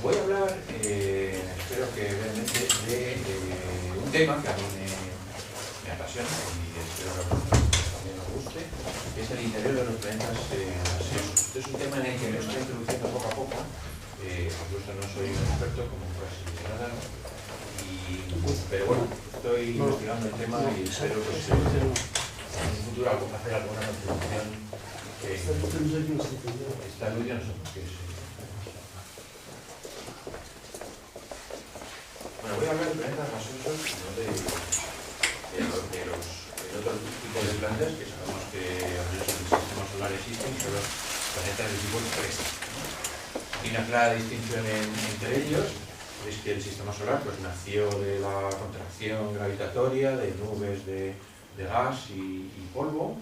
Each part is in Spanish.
Voy a hablar, espero que realmente, de un tema que a mí me apasiona y espero que a vosotros también os guste, que es el interior de los planetas gaseosos. Este es un tema en el que me estoy introduciendo poco a poco. Por supuesto no soy un experto, como casi nada, pero bueno, estoy investigando el tema y espero que en un futuro hacer alguna contribución. Esta luz ya no sé por qué es. Bueno, voy a hablar de planetas gaseosos, no de otro tipo de planetas que sabemos que al menos en el sistema solar existen, son los planetas de tipo terrestre. Hay una clara distinción entre ellos, es que el sistema solar pues, nació de la contracción gravitatoria de nubes de gas y polvo.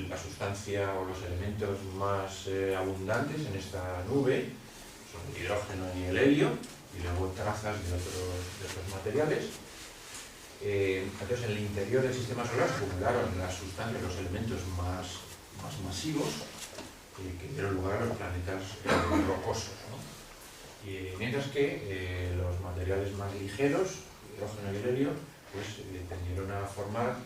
La sustancia o los elementos más abundantes en esta nube son el hidrógeno y el helio, y luego trazas de otros materiales. Entonces, en el interior del sistema solar se acumularon las sustancias, los elementos más masivos que dieron lugar a los planetas rocosos, ¿no? Mientras que los materiales más ligeros, el hidrógeno y el helio, pues tendieron a formar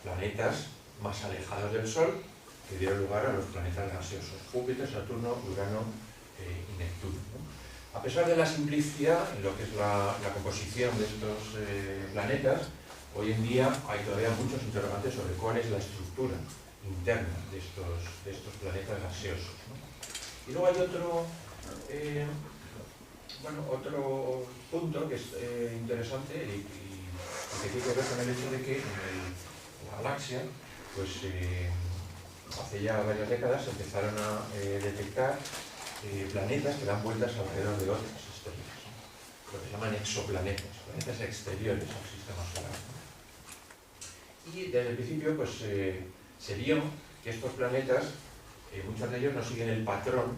planetas más alejados del Sol, que dieron lugar a los planetas gaseosos, Júpiter, Saturno, Urano y Neptuno, ¿no? A pesar de la simplicidad en lo que es la composición de estos planetas, hoy en día hay todavía muchos interrogantes sobre cuál es la estructura interna de estos planetas gaseosos, ¿no? Y luego hay otro punto que es interesante y que tiene que ver con el hecho de que en la galaxia, pues hace ya varias décadas empezaron a detectar planetas que dan vueltas alrededor de otras estrellas, ¿no? Lo que se llaman exoplanetas, planetas exteriores al sistema solar. Y desde el principio pues, se vio que estos planetas, muchos de ellos no siguen el patrón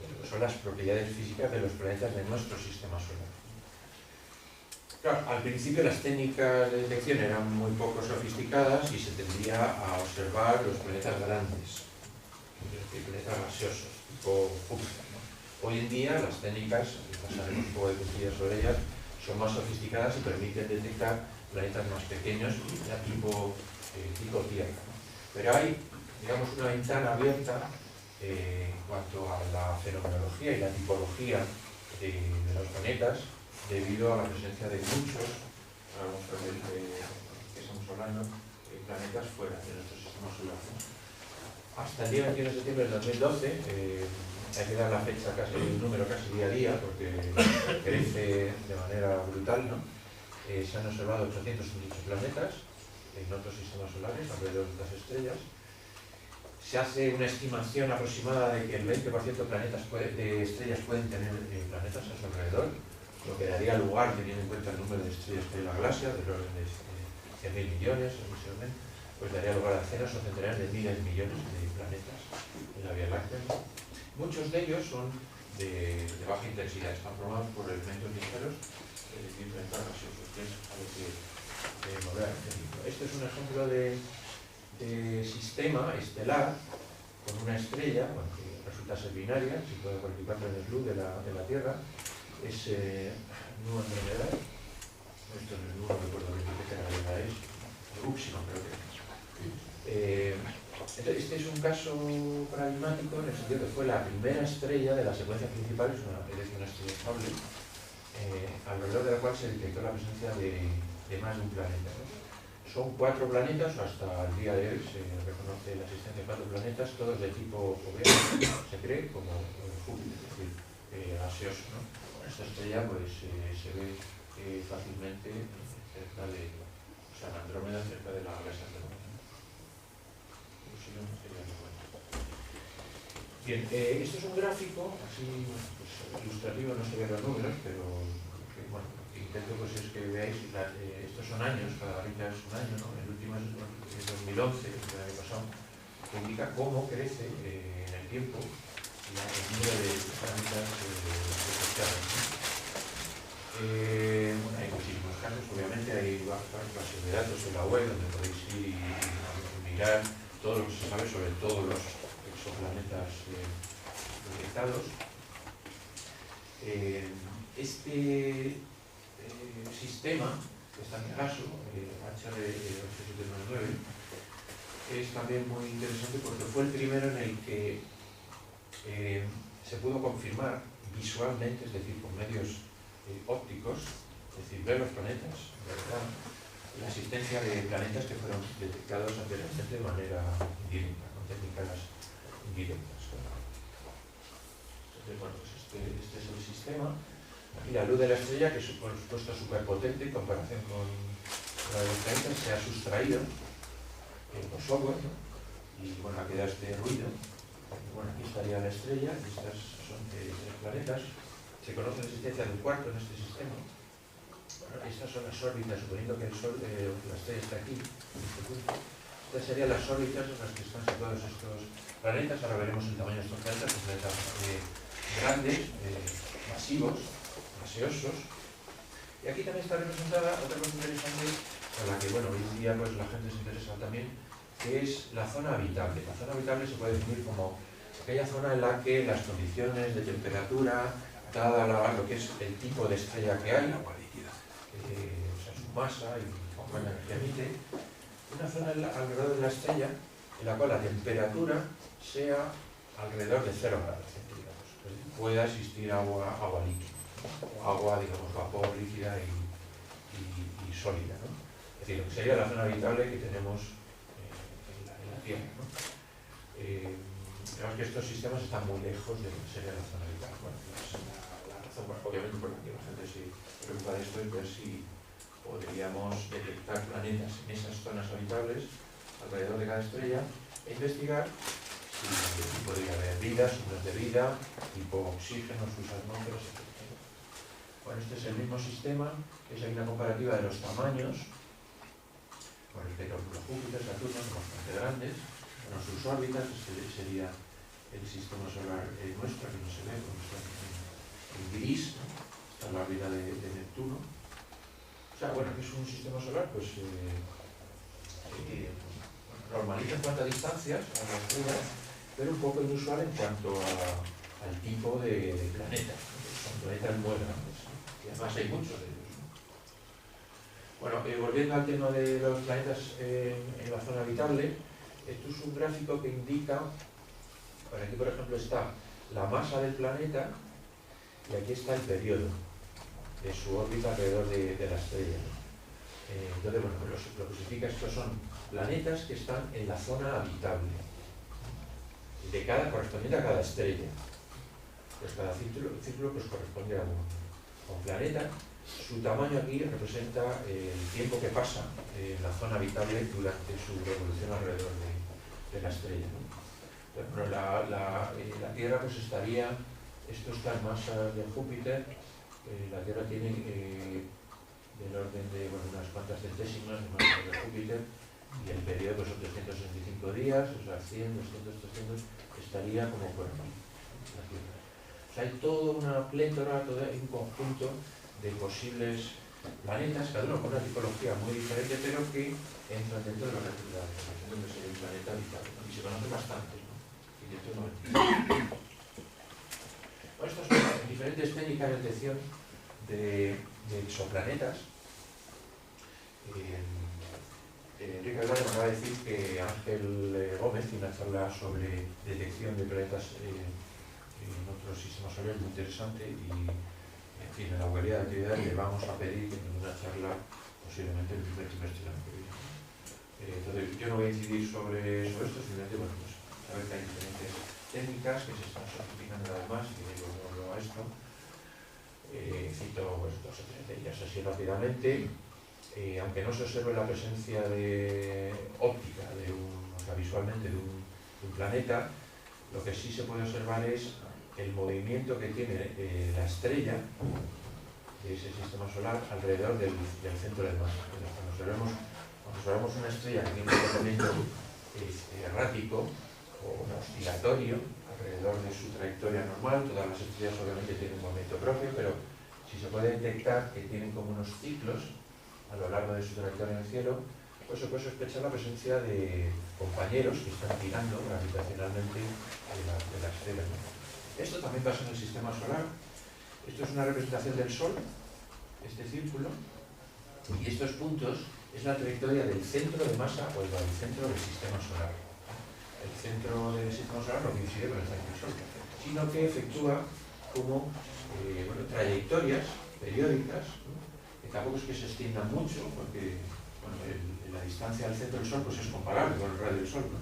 de lo que son las propiedades físicas de los planetas de nuestro sistema solar. Claro, al principio las técnicas de detección eran muy poco sofisticadas y se tendía a observar los planetas grandes, los planetas gaseosos, tipo Júpiter, ¿no? Hoy en día las técnicas, y pasaremos un poco de puntillas sobre ellas, son más sofisticadas y permiten detectar planetas más pequeños ya tipo Tierra, ¿no? Pero hay, digamos, una ventana abierta en cuanto a la fenomenología y la tipología de los planetas, debido a la presencia de muchos, vamos a ver que estamos hablando, planetas fuera de nuestro sistema solar, ¿no? Hasta el día 21 de septiembre del 2012, hay que dar la fecha, el número casi día a día, porque crece de manera brutal, ¿no? Se han observado 818 planetas en otros sistemas solares, alrededor de otras estrellas. Se hace una estimación aproximada de que el 20% de estrellas pueden tener planetas a su alrededor, lo que daría lugar, teniendo en cuenta el número de estrellas que hay en la galaxia, del orden de 100.000 millones, pues daría lugar a decenas o centenares de miles de millones de planetas en la Vía Láctea. Muchos de ellos son de baja intensidad, están formados por elementos ligeros, es decir, planetas gaseosos, que es a lo que me voy a referir. Este es un ejemplo de sistema estelar con una estrella, bueno, que resulta ser binaria, si puede cualificarlo en el luz de la Tierra. Es Nua Andromedae, esto no es Nua, no recuerdo bien qué generalidad es, Upsilon creo que es. Entonces, este es un caso paradigmático en el sentido que fue la primera estrella de la secuencia principal, es una estrella estable, alrededor de la cual se detectó la presencia de más de un planeta, ¿no? Son 4 planetas, hasta el día de hoy se reconoce la existencia de 4 planetas, todos de tipo joven, se cree, como Júpiter, es decir, gaseoso, ¿no? Esta estrella pues, se ve fácilmente cerca de, o sea, en Andrómeda, cerca de la galaxia Andrómeda. Bien, esto es un gráfico, así pues, ilustrativo, no se ven los números, pero bueno, lo que intento pues, es que veáis, estos son años, cada varita es un año, ¿no? El último es 2011, el año pasado, que indica cómo crece en el tiempo el número de planetas detectados, ¿no? Bueno, hay muchísimos casos, obviamente hay bases de datos en la web donde podéis ir y mirar todo lo que se sabe sobre todos los exoplanetas detectados. Este sistema, que está en caso, HR 8799, es también muy interesante porque fue el primero en el que se pudo confirmar visualmente, es decir, con medios ópticos, es decir, ver los planetas, ¿verdad? La existencia de planetas que fueron detectados anteriormente de manera indirecta, con técnicas indirectas. Entonces, bueno, pues este es el sistema. Aquí la luz de la estrella, que por supuesto es superpotente en comparación con la de los planetas, se ha sustraído con software, ¿no? Y bueno, ha quedado este ruido. Bueno, aquí estaría la estrella, y estas son los planetas. Se conoce la existencia de un cuarto en este sistema. Bueno, estas son las órbitas, suponiendo que el Sol, la estrella está aquí, en este punto. Estas serían las órbitas en las que están situados estos planetas. Ahora veremos el tamaño de estos planetas, son planetas grandes, masivos, gaseosos. Y aquí también está representada otra cosa interesante, a la que, bueno, hoy en día pues, la gente se interesa también, que es la zona habitable. La zona habitable se puede definir como aquella zona en la que las condiciones de temperatura, dada lo que es el tipo de estrella que hay, o sea, su masa y cuánta energía emite, una zona alrededor de la estrella en la cual la temperatura sea alrededor de 0 grados centígrados. Es decir, pueda existir agua líquida, o agua, digamos, vapor líquida y sólida, ¿no? Es decir, lo que sería la zona habitable que tenemos en la Tierra, ¿no? Digamos que estos sistemas están muy lejos de lo que sería la zona habitable. Bueno, la razón, obviamente, por la que la gente se preocupa de esto es ver si podríamos detectar planetas en esas zonas habitables alrededor de cada estrella e investigar si podría haber vida, signos de vida, tipo oxígeno, sus atmósferas, etc. Bueno, este es el mismo sistema, es ahí una comparativa de los tamaños con respecto a Júpiter, Saturno, son bastante grandes. Bueno, sus órbitas, este sería el sistema solar nuestro, que no se ve, porque está en gris, ¿no? Está en la órbita de Neptuno. O sea, bueno, que es un sistema solar, pues, normaliza en cuanto a distancias, a las estrellas, pero un poco inusual en cuanto al tipo de planeta. Son planetas muy grandes, ¿no? Y además hay muchos de ellos, ¿no? Bueno, volviendo al tema de los planetas en la zona habitable, esto es un gráfico que indica, por aquí por ejemplo está la masa del planeta y aquí está el periodo de su órbita alrededor de la estrella. Entonces, bueno, lo que significa estos son planetas que están en la zona habitable, correspondiente a cada estrella. Pues cada círculo pues, corresponde a un planeta. Su tamaño aquí representa el tiempo que pasa en la zona habitable durante su revolución alrededor de la estrella, ¿no? Bueno, la Tierra pues estaría, esto está en masas de Júpiter, la Tierra tiene del orden de unas cuantas centésimas de masas de Júpiter y el periodo pues, son 365 días, o sea, 100, 200, 300, estaría como por aquí, la Tierra. O sea, hay toda una plétora, todo un conjunto de posibles planetas, cada uno con una tipología muy diferente, pero que entran dentro de la representación de sería un planeta habitable, ¿no? Y se conocen bastantes, ¿no? 595. Bueno, estas son diferentes técnicas de detección de exoplanetas. Enrique Aldana me va a decir que Ángel Gómez tiene una charla sobre detección de planetas en otros sistemas solares muy interesante y, en fin, en la Guardia de Actividades le vamos a pedir una charla posiblemente el primer trimestre del año que viene. Entonces, yo no voy a incidir sobre esto, simplemente, bueno, pues saber que hay diferentes técnicas que se están certificando además, y digo, no a esto. Cito pues, 2 o 3 de ellas así rápidamente. Aunque no se observe la presencia óptica, o sea, visualmente de un planeta, lo que sí se puede observar es el movimiento que tiene la estrella de ese sistema solar alrededor del centro del mar. Cuando observamos una estrella que tiene un movimiento errático o oscilatorio alrededor de su trayectoria normal, todas las estrellas obviamente tienen un movimiento propio, pero si se puede detectar que tienen como unos ciclos a lo largo de su trayectoria en el cielo, pues se puede sospechar la presencia de compañeros que están tirando gravitacionalmente de la estrella, ¿no? Esto también pasa en el sistema solar. Esto es una representación del Sol, este círculo, y estos puntos es la trayectoria del centro de masa o del centro del sistema solar. El centro del sistema solar no coincide con el centro del Sol, sino que efectúa como trayectorias periódicas, ¿no? Que tampoco es que se extiendan mucho, porque la distancia al centro del Sol pues es comparable con el radio del Sol, ¿no?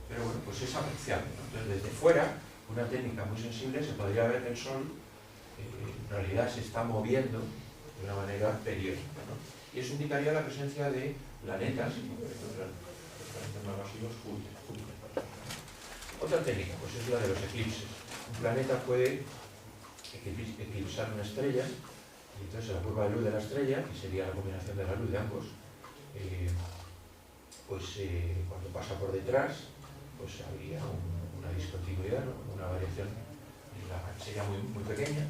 Pero bueno, pues es apreciable, ¿no? Entonces, desde fuera, una técnica muy sensible, se podría ver que el Sol en realidad se está moviendo de una manera periódica, ¿no? Y eso indicaría la presencia de planetas, planetas más masivos, Júpiter, por ejemplo. Otra técnica, pues es la de los eclipses. Un planeta puede eclipsar una estrella, y entonces la curva de luz de la estrella, que sería la combinación de la luz de ambos, cuando pasa por detrás, pues habría una discontinuidad, ¿no? Una variación, sería muy, muy pequeña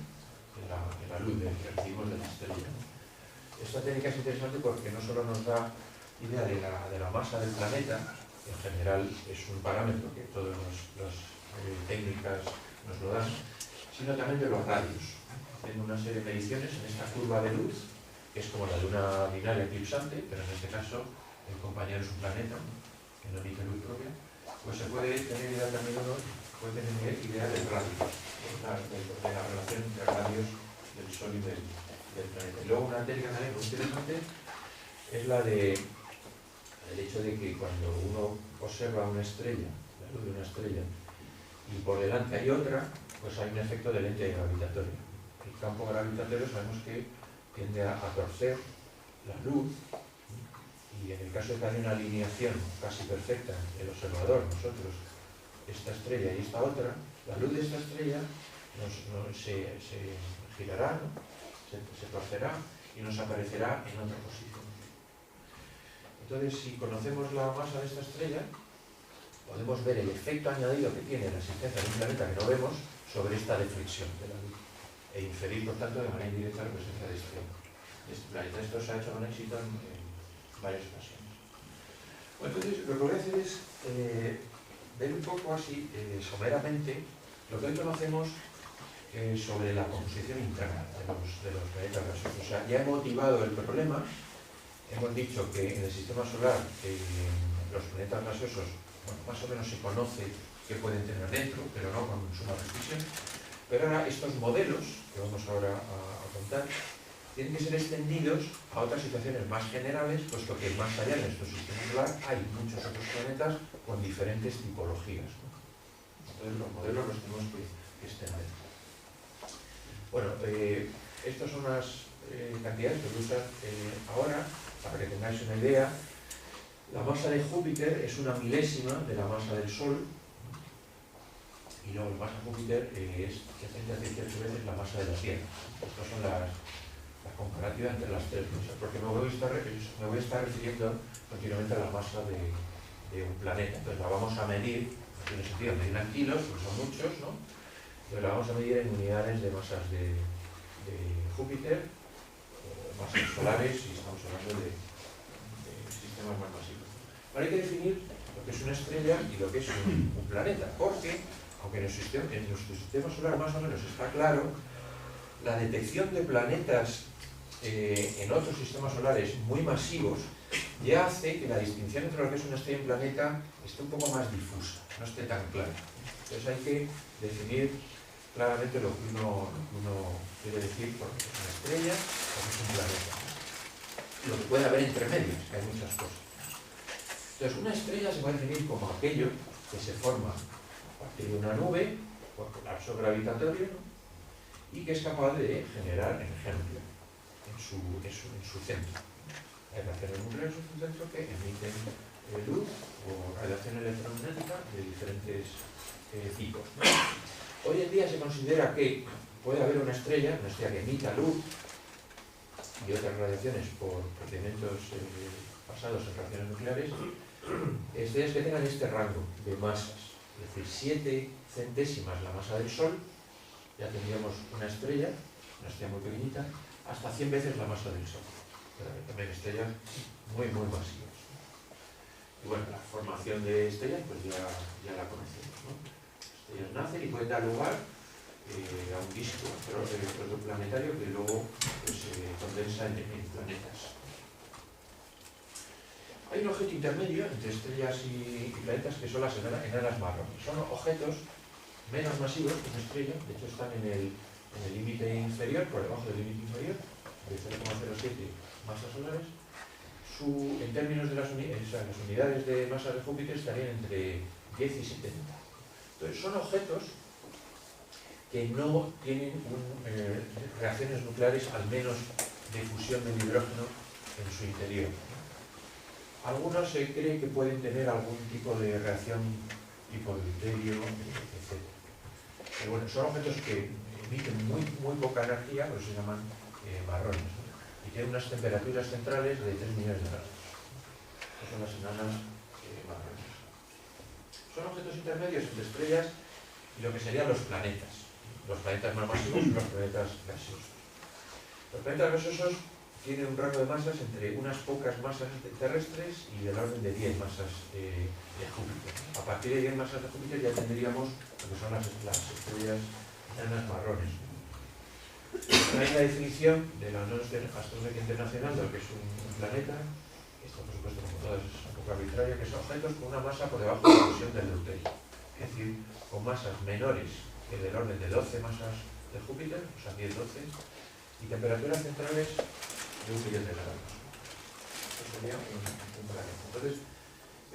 en la luz que recibimos de la estrella, ¿no? Esta técnica es interesante porque no solo nos da idea de la masa del planeta, que en general es un parámetro que todas las técnicas nos lo dan, sino también de los radios. Haciendo una serie de mediciones en esta curva de luz, que es como la de una binaria eclipsante, pero en este caso el compañero es un planeta, ¿no? Que no emite luz propia, pues se puede tener idea también idea del radio, de la relación entre radios del Sol y del planeta. Y luego una técnica también muy interesante es la de el hecho de que cuando uno observa una estrella, la luz de una estrella, y por delante hay otra, pues hay un efecto de lente gravitatoria. El campo gravitatorio sabemos que tiende a torcer la luz, y en el caso de que haya una alineación casi perfecta del observador, nosotros, esta estrella y esta otra, la luz de esta estrella se girará, ¿no? se torcerá y nos aparecerá en otra posición. Entonces, si conocemos la masa de esta estrella, podemos ver el efecto añadido que tiene la existencia de un planeta que no vemos sobre esta deflexión de la luz e inferir, por tanto, de manera indirecta la presencia de este planeta. Esto se ha hecho con éxito en varias ocasiones. Bueno, entonces, lo que voy a hacer es ver un poco así, someramente, lo que hoy conocemos sobre la composición interna de los planetas gaseosos. O sea, ya he motivado el problema, hemos dicho que en el sistema solar los planetas gaseosos, bueno, más o menos se conoce qué pueden tener dentro, pero no con suma precisión. Pero ahora estos modelos, que vamos ahora a contar, tienen que ser extendidos a otras situaciones más generales, puesto que más allá de nuestro sistema solar hay muchos otros planetas con diferentes tipologías, ¿no? Entonces los modelos los tenemos que extender. Bueno, estas son las cantidades que voy a usar ahora, para que tengáis una idea. La masa de Júpiter es una milésima de la masa del Sol, y luego la masa de Júpiter es 18 veces la masa de la Tierra. Estas son las comparativas entre las tres cosas, porque me voy a estar refiriendo continuamente a la masa de un planeta. Entonces la vamos a medir, no tiene sentido medirla en kilos, porque son muchos, ¿no? Pero la vamos a medir en unidades de masas de Júpiter, masas solares, y estamos hablando de sistemas más masivos. Ahora hay que definir lo que es una estrella y lo que es un planeta, porque, aunque en nuestro sistema solar más o menos está claro, la detección de planetas en otros sistemas solares muy masivos ya hace que la distinción entre lo que es una estrella y un planeta esté un poco más difusa, no esté tan clara. Entonces hay que definir claramente lo que uno quiere decir por una estrella o que es un planeta. Lo que puede haber entre medias, que hay muchas cosas. Entonces, una estrella se puede definir como aquello que se forma a partir de una nube por colapso gravitatorio, ¿no? Y que es capaz de generar energía en su centro. Hay radiaciones nucleares en su centro que emiten luz o radiación electromagnética de diferentes tipos, ¿no? Hoy en día se considera que puede haber una estrella que emita luz y otras radiaciones por procedimientos basados en reacciones nucleares, estrellas que tengan este rango de masas, es decir, 7 centésimas la masa del Sol, ya tendríamos una estrella muy pequeñita, hasta 100 veces la masa del Sol. Pero también estrellas muy masivas. Y bueno, la formación de estrellas pues ya la conocemos, ¿no? Estrellas nacen y pueden dar lugar a un disco protoplanetario que luego pues, condensa en planetas. Hay un objeto intermedio entre estrellas y planetas que son las enanas marrones. Son objetos menos masivos que una estrella, de hecho están en el límite inferior, por debajo del límite inferior, de 0,07 masas solares. En términos de las unidades de masa de Júpiter estarían entre 10 y 70. Entonces son objetos que no tienen reacciones nucleares, al menos de fusión del hidrógeno en su interior. Algunos se cree que pueden tener algún tipo de reacción tipo deuterio, etc. Pero bueno, son objetos que emiten muy poca energía, por eso se llaman marrones, ¿no? Y tienen unas temperaturas centrales de 3 millones de grados. Estas son las enanas marrones. Son objetos intermedios entre estrellas y lo que serían los planetas. Los planetas más masivos y los planetas gaseosos. Los planetas gaseosos tienen un rango de masas entre unas pocas masas terrestres y del orden de 10 masas de Júpiter. A partir de 10 masas de Júpiter ya tendríamos lo que son las estrellas enanas marrones. Hay la definición de la Unión Astronómica Internacional de lo que es un planeta, esto por supuesto como todas es un poco arbitrario, que son objetos con una masa por debajo de la fusión del deuterio, es decir, con masas menores que del orden de 12 masas de Júpiter, o sea 10-12, y temperaturas centrales de 1 millón de grados. Esto sería un planeta. Entonces,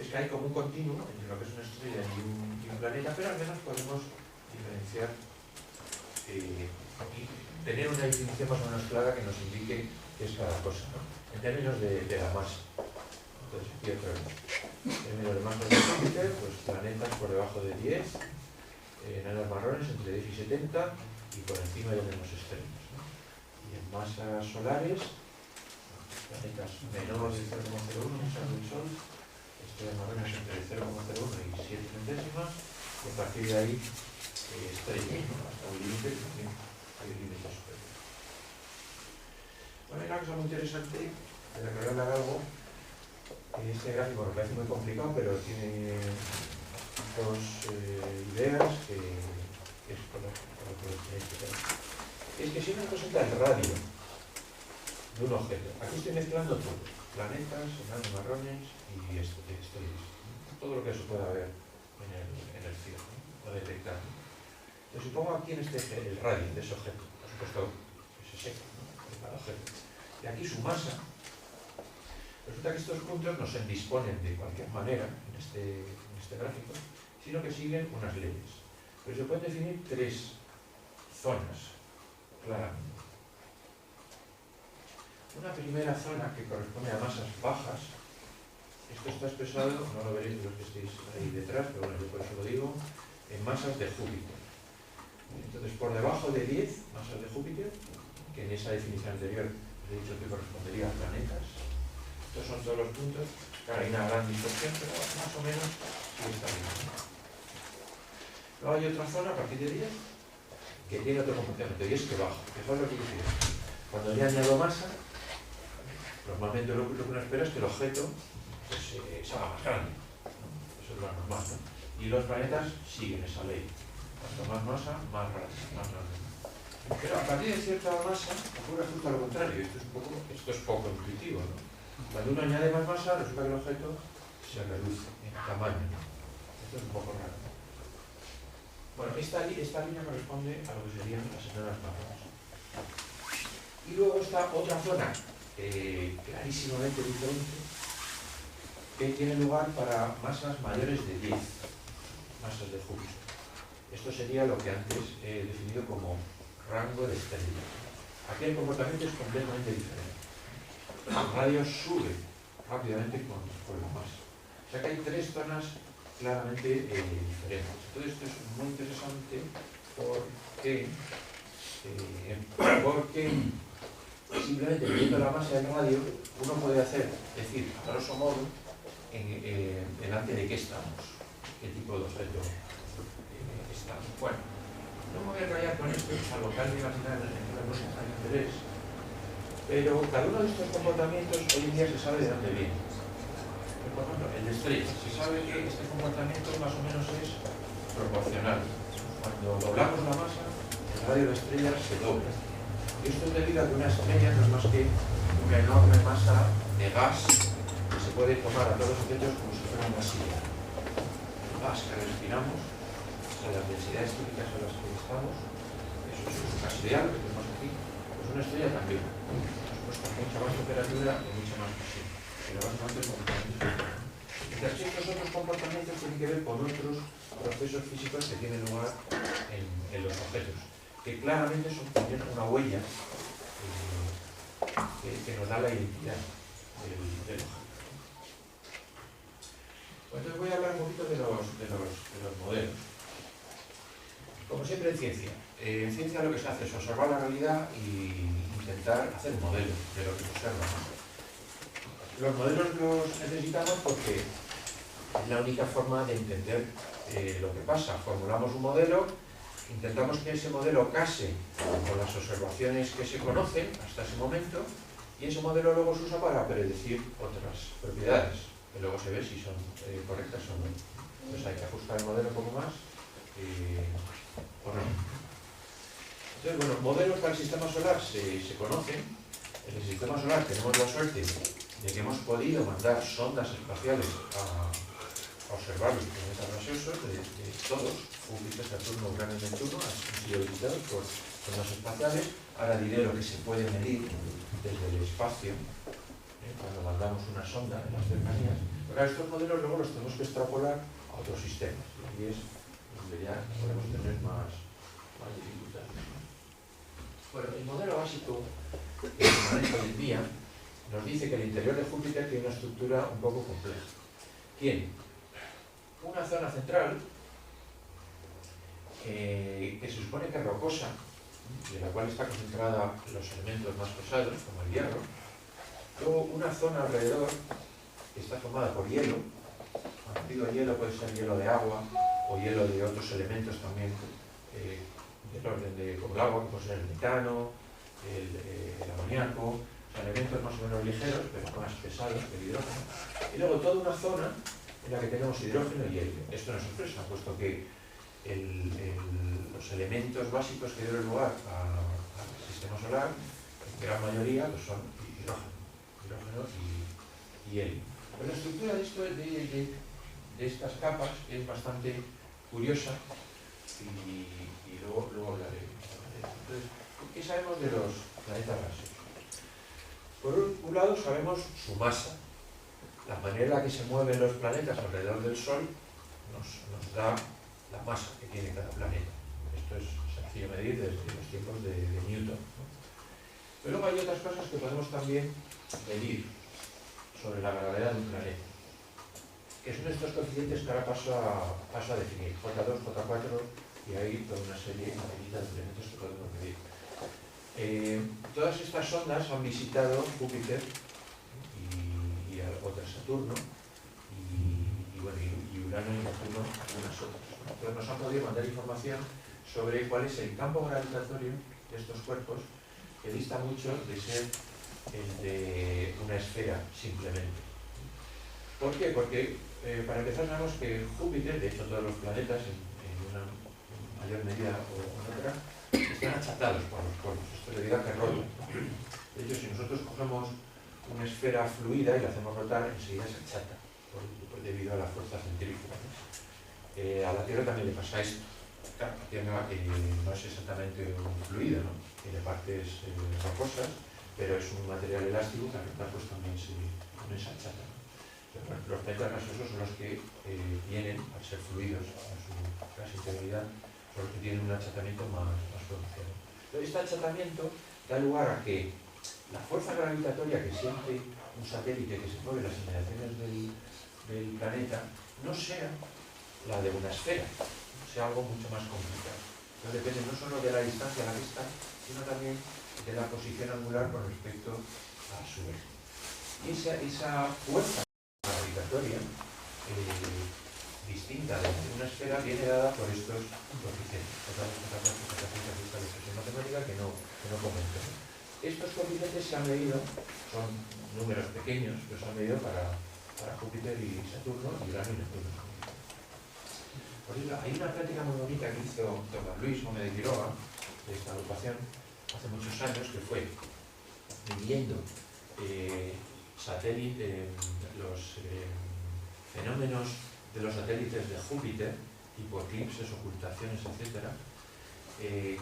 es que hay como un continuo entre lo que es una estrella y un planeta, pero al menos podemos diferenciar y tener una definición más o menos clara que nos indique qué es cada cosa, ¿no? En términos de la masa. Entonces, aquí otra vez. En términos de masa de Júpiter, pues planetas por debajo de 10, enanas marrones entre 10 y 70, y por encima ya tenemos estrellas, ¿no? Y en masas solares, planetas menores de 0,01, masas del Sol, estrellas marrones entre 0,01 y 7 centésimas, y a partir de ahí estrellas, ¿no? Hasta un límite, hay límites superiores. Bueno, hay una cosa muy interesante, de la que voy a hablar algo. Este gráfico me parece muy complicado, pero tiene dos ideas que es por lo que tenéis que saber. Es que si uno representa el radio de un objeto, aquí estoy mezclando todo, planetas, enanos marrones y estrellas, todo lo que se pueda ver en el cielo, ¿no? O detectar. Entonces, si pongo aquí en este eje el radio de ese objeto, por supuesto, ese seco, ¿no? De cada objeto, y aquí su masa, resulta que estos puntos no se disponen de cualquier manera en este gráfico, sino que siguen unas leyes. Pero se pueden definir tres zonas, claramente. Una primera zona que corresponde a masas bajas, esto está expresado, no lo veréis los que estéis ahí detrás, pero bueno, yo por eso lo digo, en masas de Júpiter. Entonces, por debajo de 10 masas de Júpiter, que en esa definición anterior he dicho que correspondería a planetas, estos son todos los puntos. Claro, hay una gran distorsión, pero más o menos sí está bien. Luego hay otra zona a partir de 10 que tiene otro comportamiento, y es que baja. Fijaos lo que dice. Cuando ya añado masa, normalmente lo que uno espera es que el objeto pues, se haga más grande, ¿no? Eso es lo normal, ¿no? Y los planetas siguen esa ley. Cuanto más masa, más grande. Pero a partir de cierta masa, ocurre justo lo contrario. Esto es poco intuitivo, ¿no? Cuando uno añade más masa, resulta que el objeto se reduce en tamaño, ¿no? Esto es un poco raro. Bueno, esta línea corresponde a lo que serían las enanas marrones. Y luego está otra zona clarísimamente diferente que tiene lugar para masas mayores de 10 masas de Júpiter. Esto sería lo que antes he definido como rango de estrella. Aquí el comportamiento es completamente diferente. El radio sube rápidamente con la masa. O sea que hay tres zonas claramente diferentes. Entonces esto es muy interesante porque simplemente viendo la masa del radio uno puede decir, a grosso modo, delante de qué estamos, qué tipo de objeto estamos. Bueno, no me voy a enrollar con esto, salvo que alguien al final tenemos un interés, pero cada uno de estos comportamientos hoy en día se sabe de dónde viene. Por ejemplo, el de estrellas, se sabe que este comportamiento más o menos es proporcional. Cuando doblamos la masa, el radio de la estrella se dobla. Y esto es debido a que una estrella no es más que una enorme masa de gas que se puede tomar a todos los efectos como si fuera una silla. El gas que respiramos, las densidades químicas en las que estamos, eso es su gas ideal que tenemos aquí, pues una estrella también. Nos cuesta mucha más temperatura y mucha más presión. Pero básicamente es comportamientos. Mientras que estos otros comportamientos tienen que ver con otros procesos físicos que tienen lugar en los objetos, que claramente son también una huella que nos da la identidad del objeto. Pues entonces voy a hablar un poquito de los modelos. Como siempre en ciencia lo que se hace es observar la realidad y intentar hacer un modelo de lo que se observa. Los modelos los necesitamos porque es la única forma de entender lo que pasa. Formulamos un modelo, intentamos que ese modelo case con las observaciones que se conocen hasta ese momento y ese modelo luego se usa para predecir otras propiedades, que luego se ve si son correctas o no. Entonces hay que ajustar el modelo un poco más o no. Entonces, bueno, modelos para el sistema solar se conocen. En el sistema solar tenemos la suerte de que hemos podido mandar sondas espaciales a observar los planetas gaseosos de todos, Júpiter, Saturno, Urano y Neptuno, han sido visitados por sondas espaciales. Ahora diré lo que se puede medir desde el espacio, cuando mandamos una sonda en las cercanías. Pero estos modelos luego los tenemos que extrapolar a otros sistemas, y es donde ya podemos tener más dificultades. Bueno, el modelo básico que se maneja hoy en día nos dice que el interior de Júpiter tiene una estructura un poco compleja. ¿Quién? Una zona central que se supone que es rocosa, de la cual está concentrada los elementos más pesados, como el hierro. Luego una zona alrededor que está formada por hielo. Cuando digo hielo puede ser hielo de agua o hielo de otros elementos también del orden de como el agua, que puede ser el metano, el amoníaco, elementos más o menos ligeros, pero más pesados que el hidrógeno. Y luego toda una zona en la que tenemos hidrógeno y helio. Esto no es sorpresa, puesto que los elementos básicos que dieron lugar al sistema solar, en gran mayoría, pues son hidrógeno y helio. Pero la estructura de estas capas es bastante curiosa y luego hablaré. Entonces, ¿qué sabemos de los planetas gaseosos? Por un lado sabemos su masa. La manera en la que se mueven los planetas alrededor del Sol nos da la masa que tiene cada planeta. Esto es sencillo medir desde los tiempos de Newton, ¿no? Pero luego hay otras cosas que podemos también medir sobre la gravedad de un planeta, que son estos coeficientes que ahora paso a definir, J2, J4, y hay toda una serie infinita de elementos que podemos medir. Todas estas sondas han visitado Júpiter y otras Saturno y Urano y Neptuno, algunas otras. Entonces nos han podido mandar información sobre cuál es el campo gravitatorio de estos cuerpos, que dista mucho de ser el de una esfera simplemente. ¿Por qué? Porque para empezar sabemos que Júpiter, de hecho todos los planetas en una mayor medida o en otra, están achatados por los polos. Esto es debido a que rotan. De hecho, si nosotros cogemos una esfera fluida y la hacemos rotar, enseguida se achata debido a la fuerza centrífuga. A la Tierra también le pasa esto. Claro, la Tierra no es exactamente un fluido, ¿no? Tiene partes rocosas, pero es un material elástico que al rotar pues también se achata, ¿no? Pero bueno, los planetas gaseosos son los que tienen, al ser fluidos en su casi integridad, son los que tienen un achatamiento más pronunciado. Pero este achatamiento da lugar a que la fuerza gravitatoria que siente un satélite que se mueve en las inmediaciones del planeta no sea la de una esfera, sea algo mucho más complicado. Entonces depende no solo de la distancia a la que está, sino también de la posición angular con respecto a su eje. Y esa fuerza gravitatoria distinta de una esfera viene dada por estos coeficientes. Esta expresión matemática que no comento. Estos coeficientes se han medido, son números pequeños, pero se han medido para Júpiter y Saturno y Urano y Neptuno. Por ejemplo, hay una práctica muy bonita que hizo Tomás Luis Gómez de Quiroga, esta agrupación hace muchos años, que fue midiendo los fenómenos de los satélites de Júpiter, tipo eclipses, ocultaciones, etc.,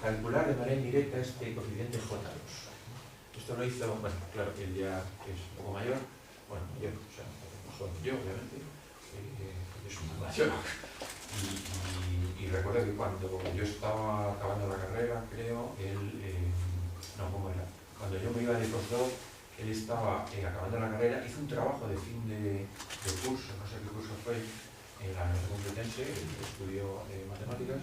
calcular de manera indirecta este coeficiente J2. Esto lo hizo, bueno, claro, él ya es un poco mayor, bueno, yo, o sea, mejor que yo, obviamente, es un poco mayor. Y recuerdo que cuando yo estaba acabando la carrera, creo, él, no, ¿cómo era? Cuando yo me iba de postdoc, él estaba acabando la carrera, hizo un trabajo de fin de curso, no sé qué curso fue, en la Universidad Complutense, estudió matemáticas,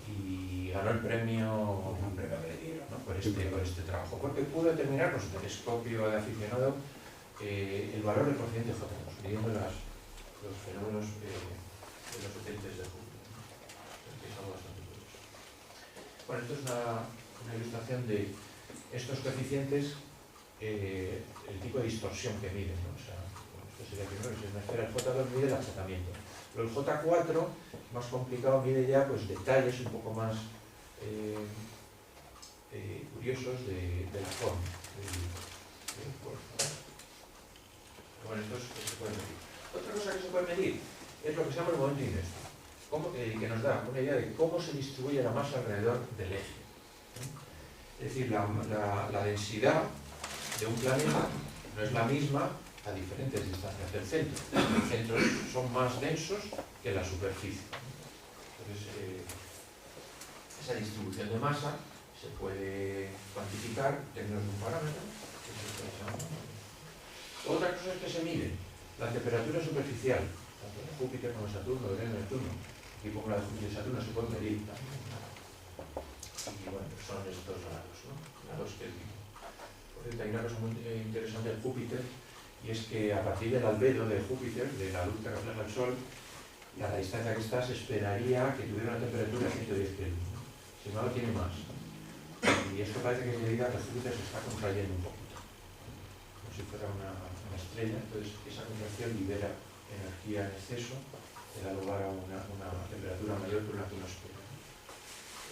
y ganó el premio, ¿no? por este trabajo, porque pudo determinar con su telescopio de aficionado el valor del coeficiente J2, midiendo los fenómenos de los satélites de Júpiter. Es algo bastante curioso. Bueno, esto es una ilustración de estos coeficientes, el tipo de distorsión que miden, ¿no? O sea, esto sería primero que si es una esfera, el J2 mide el achatamiento. Pero el J4, más complicado, mide ya pues detalles un poco más curiosos de la forma del cuerpo. Bueno, esto se puede medir. Otra cosa que se puede medir es lo que se llama el momento inerte, que nos da una idea de cómo se distribuye la masa alrededor del eje. Es decir, la densidad de un planeta no es la misma a diferentes distancias del centro. Los centros son más densos que la superficie. Entonces, esa distribución de masa se puede cuantificar en términos de un parámetro. Otra cosa es que se mide la temperatura superficial, tanto de Júpiter como de Saturno, de Neptuno. Aquí pongo la de Júpiter y Saturno, se puede medir también. Y bueno, son estos grados, ¿no? Grados Kelvin. Por cierto, hay una cosa muy interesante de Júpiter, y es que a partir del albedo de Júpiter, de la luz que refleja el Sol, y a la distancia que está, se esperaría que tuviera una temperatura de 110 Kelvin. Sin embargo, tiene más. Y esto parece que indica que Júpiter se está contrayendo un poquito, como si fuera una estrella. Entonces, esa contracción libera energía en exceso, que da lugar a una temperatura mayor que la que uno espera.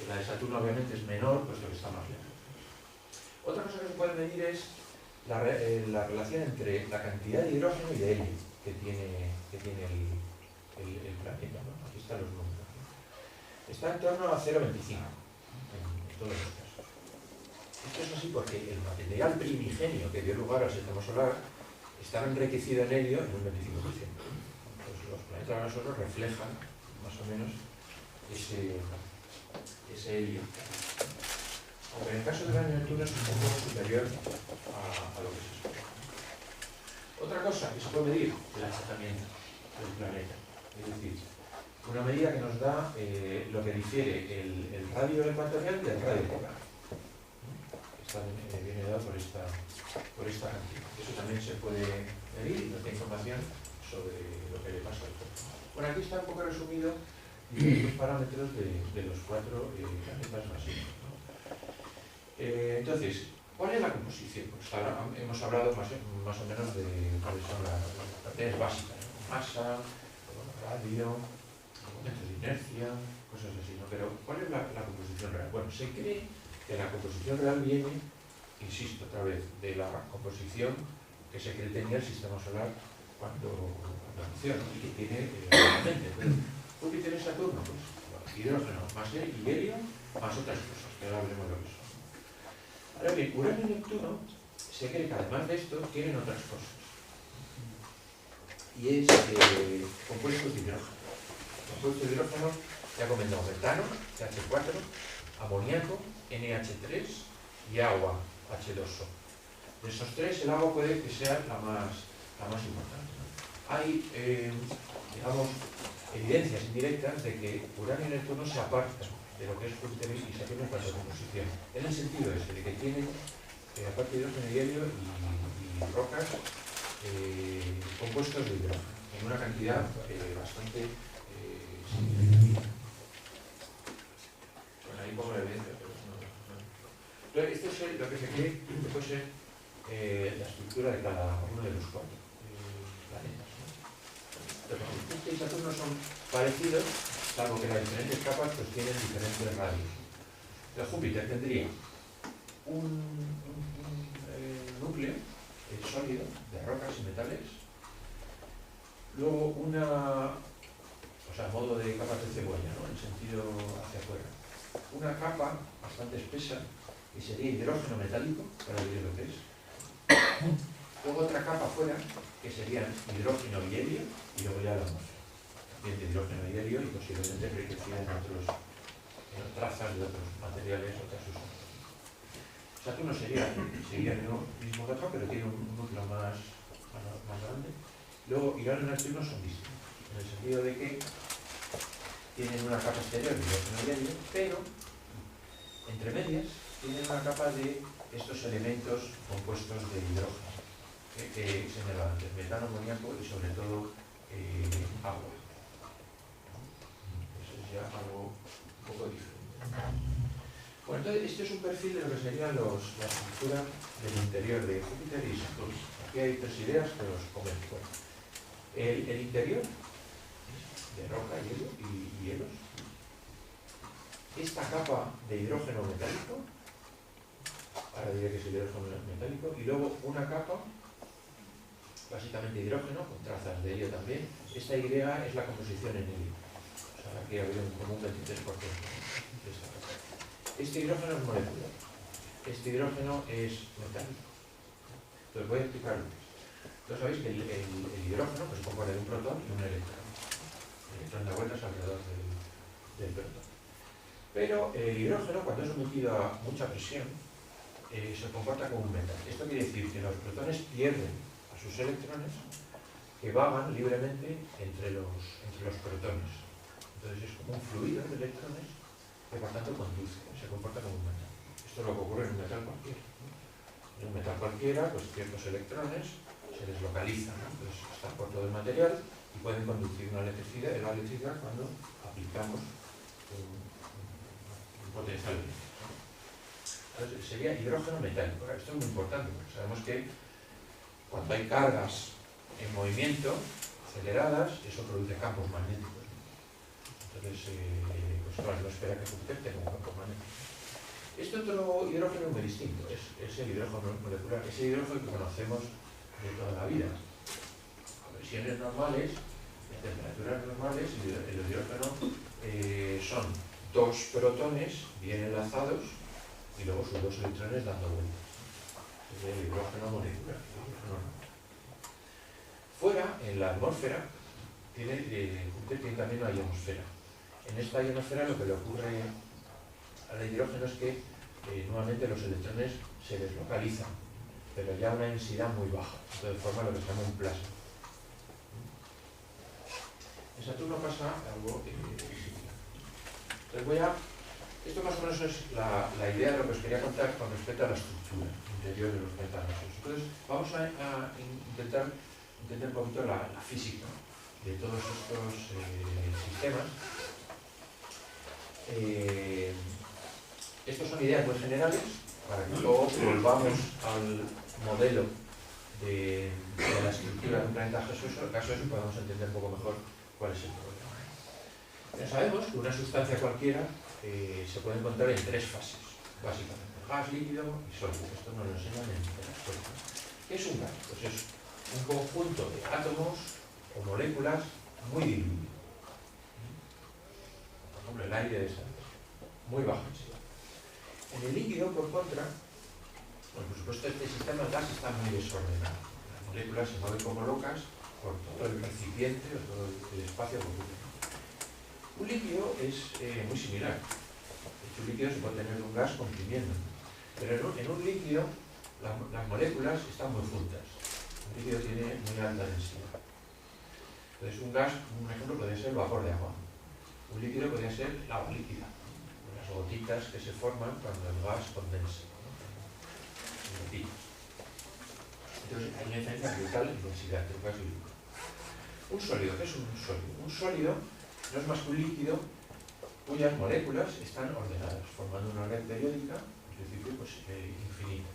La de Saturno, obviamente, es menor, puesto que está más lejos. Otra cosa que se puede medir es la relación entre la cantidad de hidrógeno y de helio que tiene el planeta, ¿no? Aquí están los números, ¿no? Está en torno a 0,25 en todos los casos. Esto es así porque el material primigenio que dio lugar al sistema solar estaba enriquecido en helio en un 25%. Entonces, los planetas gaseosos reflejan más o menos ese helio. Aunque en el caso de Urano y Neptuno es un poco superior a lo que se espera. Otra cosa que se puede medir, el achatamiento del planeta. Es decir, una medida que nos da lo que difiere el radio ecuatorial del radio polar. Viene dado por esta cantidad. Eso también se puede medir y nos da información sobre lo que le pasa al cuerpo. Bueno, aquí está un poco resumido los parámetros de los 4 planetas básicos, ¿no? Entonces, ¿cuál es la composición? Pues ahora hemos hablado más o menos de cuáles son las partes básicas, ¿no? Masa, radio, momentos de inercia, cosas así, ¿no? Pero, ¿cuál es la composición real? Bueno, se cree que la composición real viene, insisto otra vez, de la composición que se cree tenía el sistema solar cuando nació, ¿no? Y que tiene realmente. Júpiter y Saturno, pues hidrógeno más helio más otras cosas, que ahora veremos lo que son. Ahora bien, Urano y Neptuno se cree que además de esto tienen otras cosas. Y es compuestos de hidrógeno. Compuestos de hidrógeno, ya comentamos, metano, CH4, amoníaco, NH3 y agua, H2O. De esos tres, el agua puede que sea la más importante, ¿no? Hay, digamos, evidencias indirectas de que Urano y Neptuno se apartan de lo que es Júpiter y Saturno en cuanto a composición. En el sentido ese, de que tienen, aparte de hidrógeno y helio y rocas, compuestos de hidrógeno, en una cantidad bastante significativa. Bueno, ahí pongo la evidencia, pero no. Entonces, esto es lo que se cree que puede ser la estructura de cada uno de los 4 planetas, ¿no? Júpiter y Saturno son parecidos, salvo que las diferentes capas pues tienen diferentes radios. El Júpiter tendría un núcleo sólido de rocas y metales, luego a modo de capas de cebolla, ¿no? En sentido hacia afuera, una capa bastante espesa que sería hidrógeno metálico, para ver lo que es, luego otra capa afuera que serían hidrógeno y helio, y luego ya la atmósfera, también de hidrógeno y helio, y posiblemente enriquecida en trazas de otros materiales, otras sustancias. Saturno sería el mismo que otro, pero tiene un núcleo más grande. Luego, Urano y Neptuno son distintos, en el sentido de que tienen una capa exterior de hidrógeno y helio, pero entre medias tienen una capa de estos elementos compuestos de hidrógeno, que señalaba antes, metano, amoníaco y sobre todo agua. Eso es ya algo un poco diferente. Bueno, entonces este es un perfil de lo que sería la estructura del interior de Júpiter y Saturno. Aquí hay tres ideas que os comento. El interior de roca, hielo y hielos. Esta capa de hidrógeno metálico, ahora diré que es hidrógeno metálico, y luego una capa básicamente hidrógeno, con trazas de helio también. Esta idea es la composición en helio. O sea, aquí ha habido como un 23% de esta capa. Este hidrógeno es molecular. Este hidrógeno es metálico. Entonces voy a explicar lo que es. Entonces sabéis que el hidrógeno pues, se compone de un protón y un electrón. El electrón da vueltas alrededor del protón. Pero el hidrógeno, cuando es sometido a mucha presión, se comporta como un metal. Esto quiere decir que los protones pierden a sus electrones que vagan libremente entre los protones. Entonces es como un fluido de electrones que por tanto conduce, se comporta como un metal. Esto es lo que ocurre en un metal cualquiera. En un metal cualquiera, pues ciertos electrones se deslocalizan, ¿no? Entonces están por todo el material y pueden conducir la electricidad cuando aplicamos un potencial eléctrico. Entonces sería hidrógeno metálico. Esto es muy importante porque sabemos que cuando hay cargas en movimiento aceleradas, eso produce campos magnéticos. Entonces, pues la atmósfera que Júpiter tenga un campo magnético. Este otro hidrógeno es muy distinto, es el hidrógeno molecular, es el hidrógeno que conocemos de toda la vida. A presiones normales, a temperaturas normales, el hidrógeno son dos protones bien enlazados y luego sus dos electrones dando vueltas. Es el hidrógeno molecular, el hidrógeno normal. Fuera, en la atmósfera, Júpiter tiene también una ionosfera. En esta ionosfera lo que le ocurre al hidrógeno es que nuevamente los electrones se deslocalizan, pero ya a una densidad muy baja, entonces forma lo que se llama un plasma. En Saturno pasa algo similar. Entonces esto más o menos es la idea de lo que os quería contar con respecto a la estructura interior de los planetas gaseosos. Entonces vamos a intentar entender un poquito la física de todos estos sistemas. Estas son ideas muy generales para que luego volvamos al modelo de la estructura de un planeta gaseoso y podamos entender un poco mejor cuál es el problema. Ya sabemos que una sustancia cualquiera se puede encontrar en tres fases, básicamente: gas, líquido y sólido. Esto nos lo enseñan en la escuela. ¿Qué es un gas? Pues es un conjunto de átomos o moléculas muy diluido. Por ejemplo, el aire es muy bajo densidad. En el líquido, por contra, bueno, por supuesto este sistema de gas está muy desordenado. Las moléculas se mueven como locas por todo el recipiente o todo el espacio que ocupa. Un líquido es muy similar. De hecho, un líquido se puede tener un gas comprimiendo. Pero en un líquido las moléculas están muy juntas. Un líquido tiene muy alta densidad. Entonces un gas, un ejemplo, podría ser vapor de agua. Un líquido podría ser agua líquida. Las gotitas que se forman cuando el gas condensa. Entonces hay una diferencia brutal en densidad entre un gas y un líquido. Un sólido, ¿qué es un sólido? Un sólido no es más que un líquido cuyas moléculas están ordenadas, formando una red periódica, en principio, pues, infinita.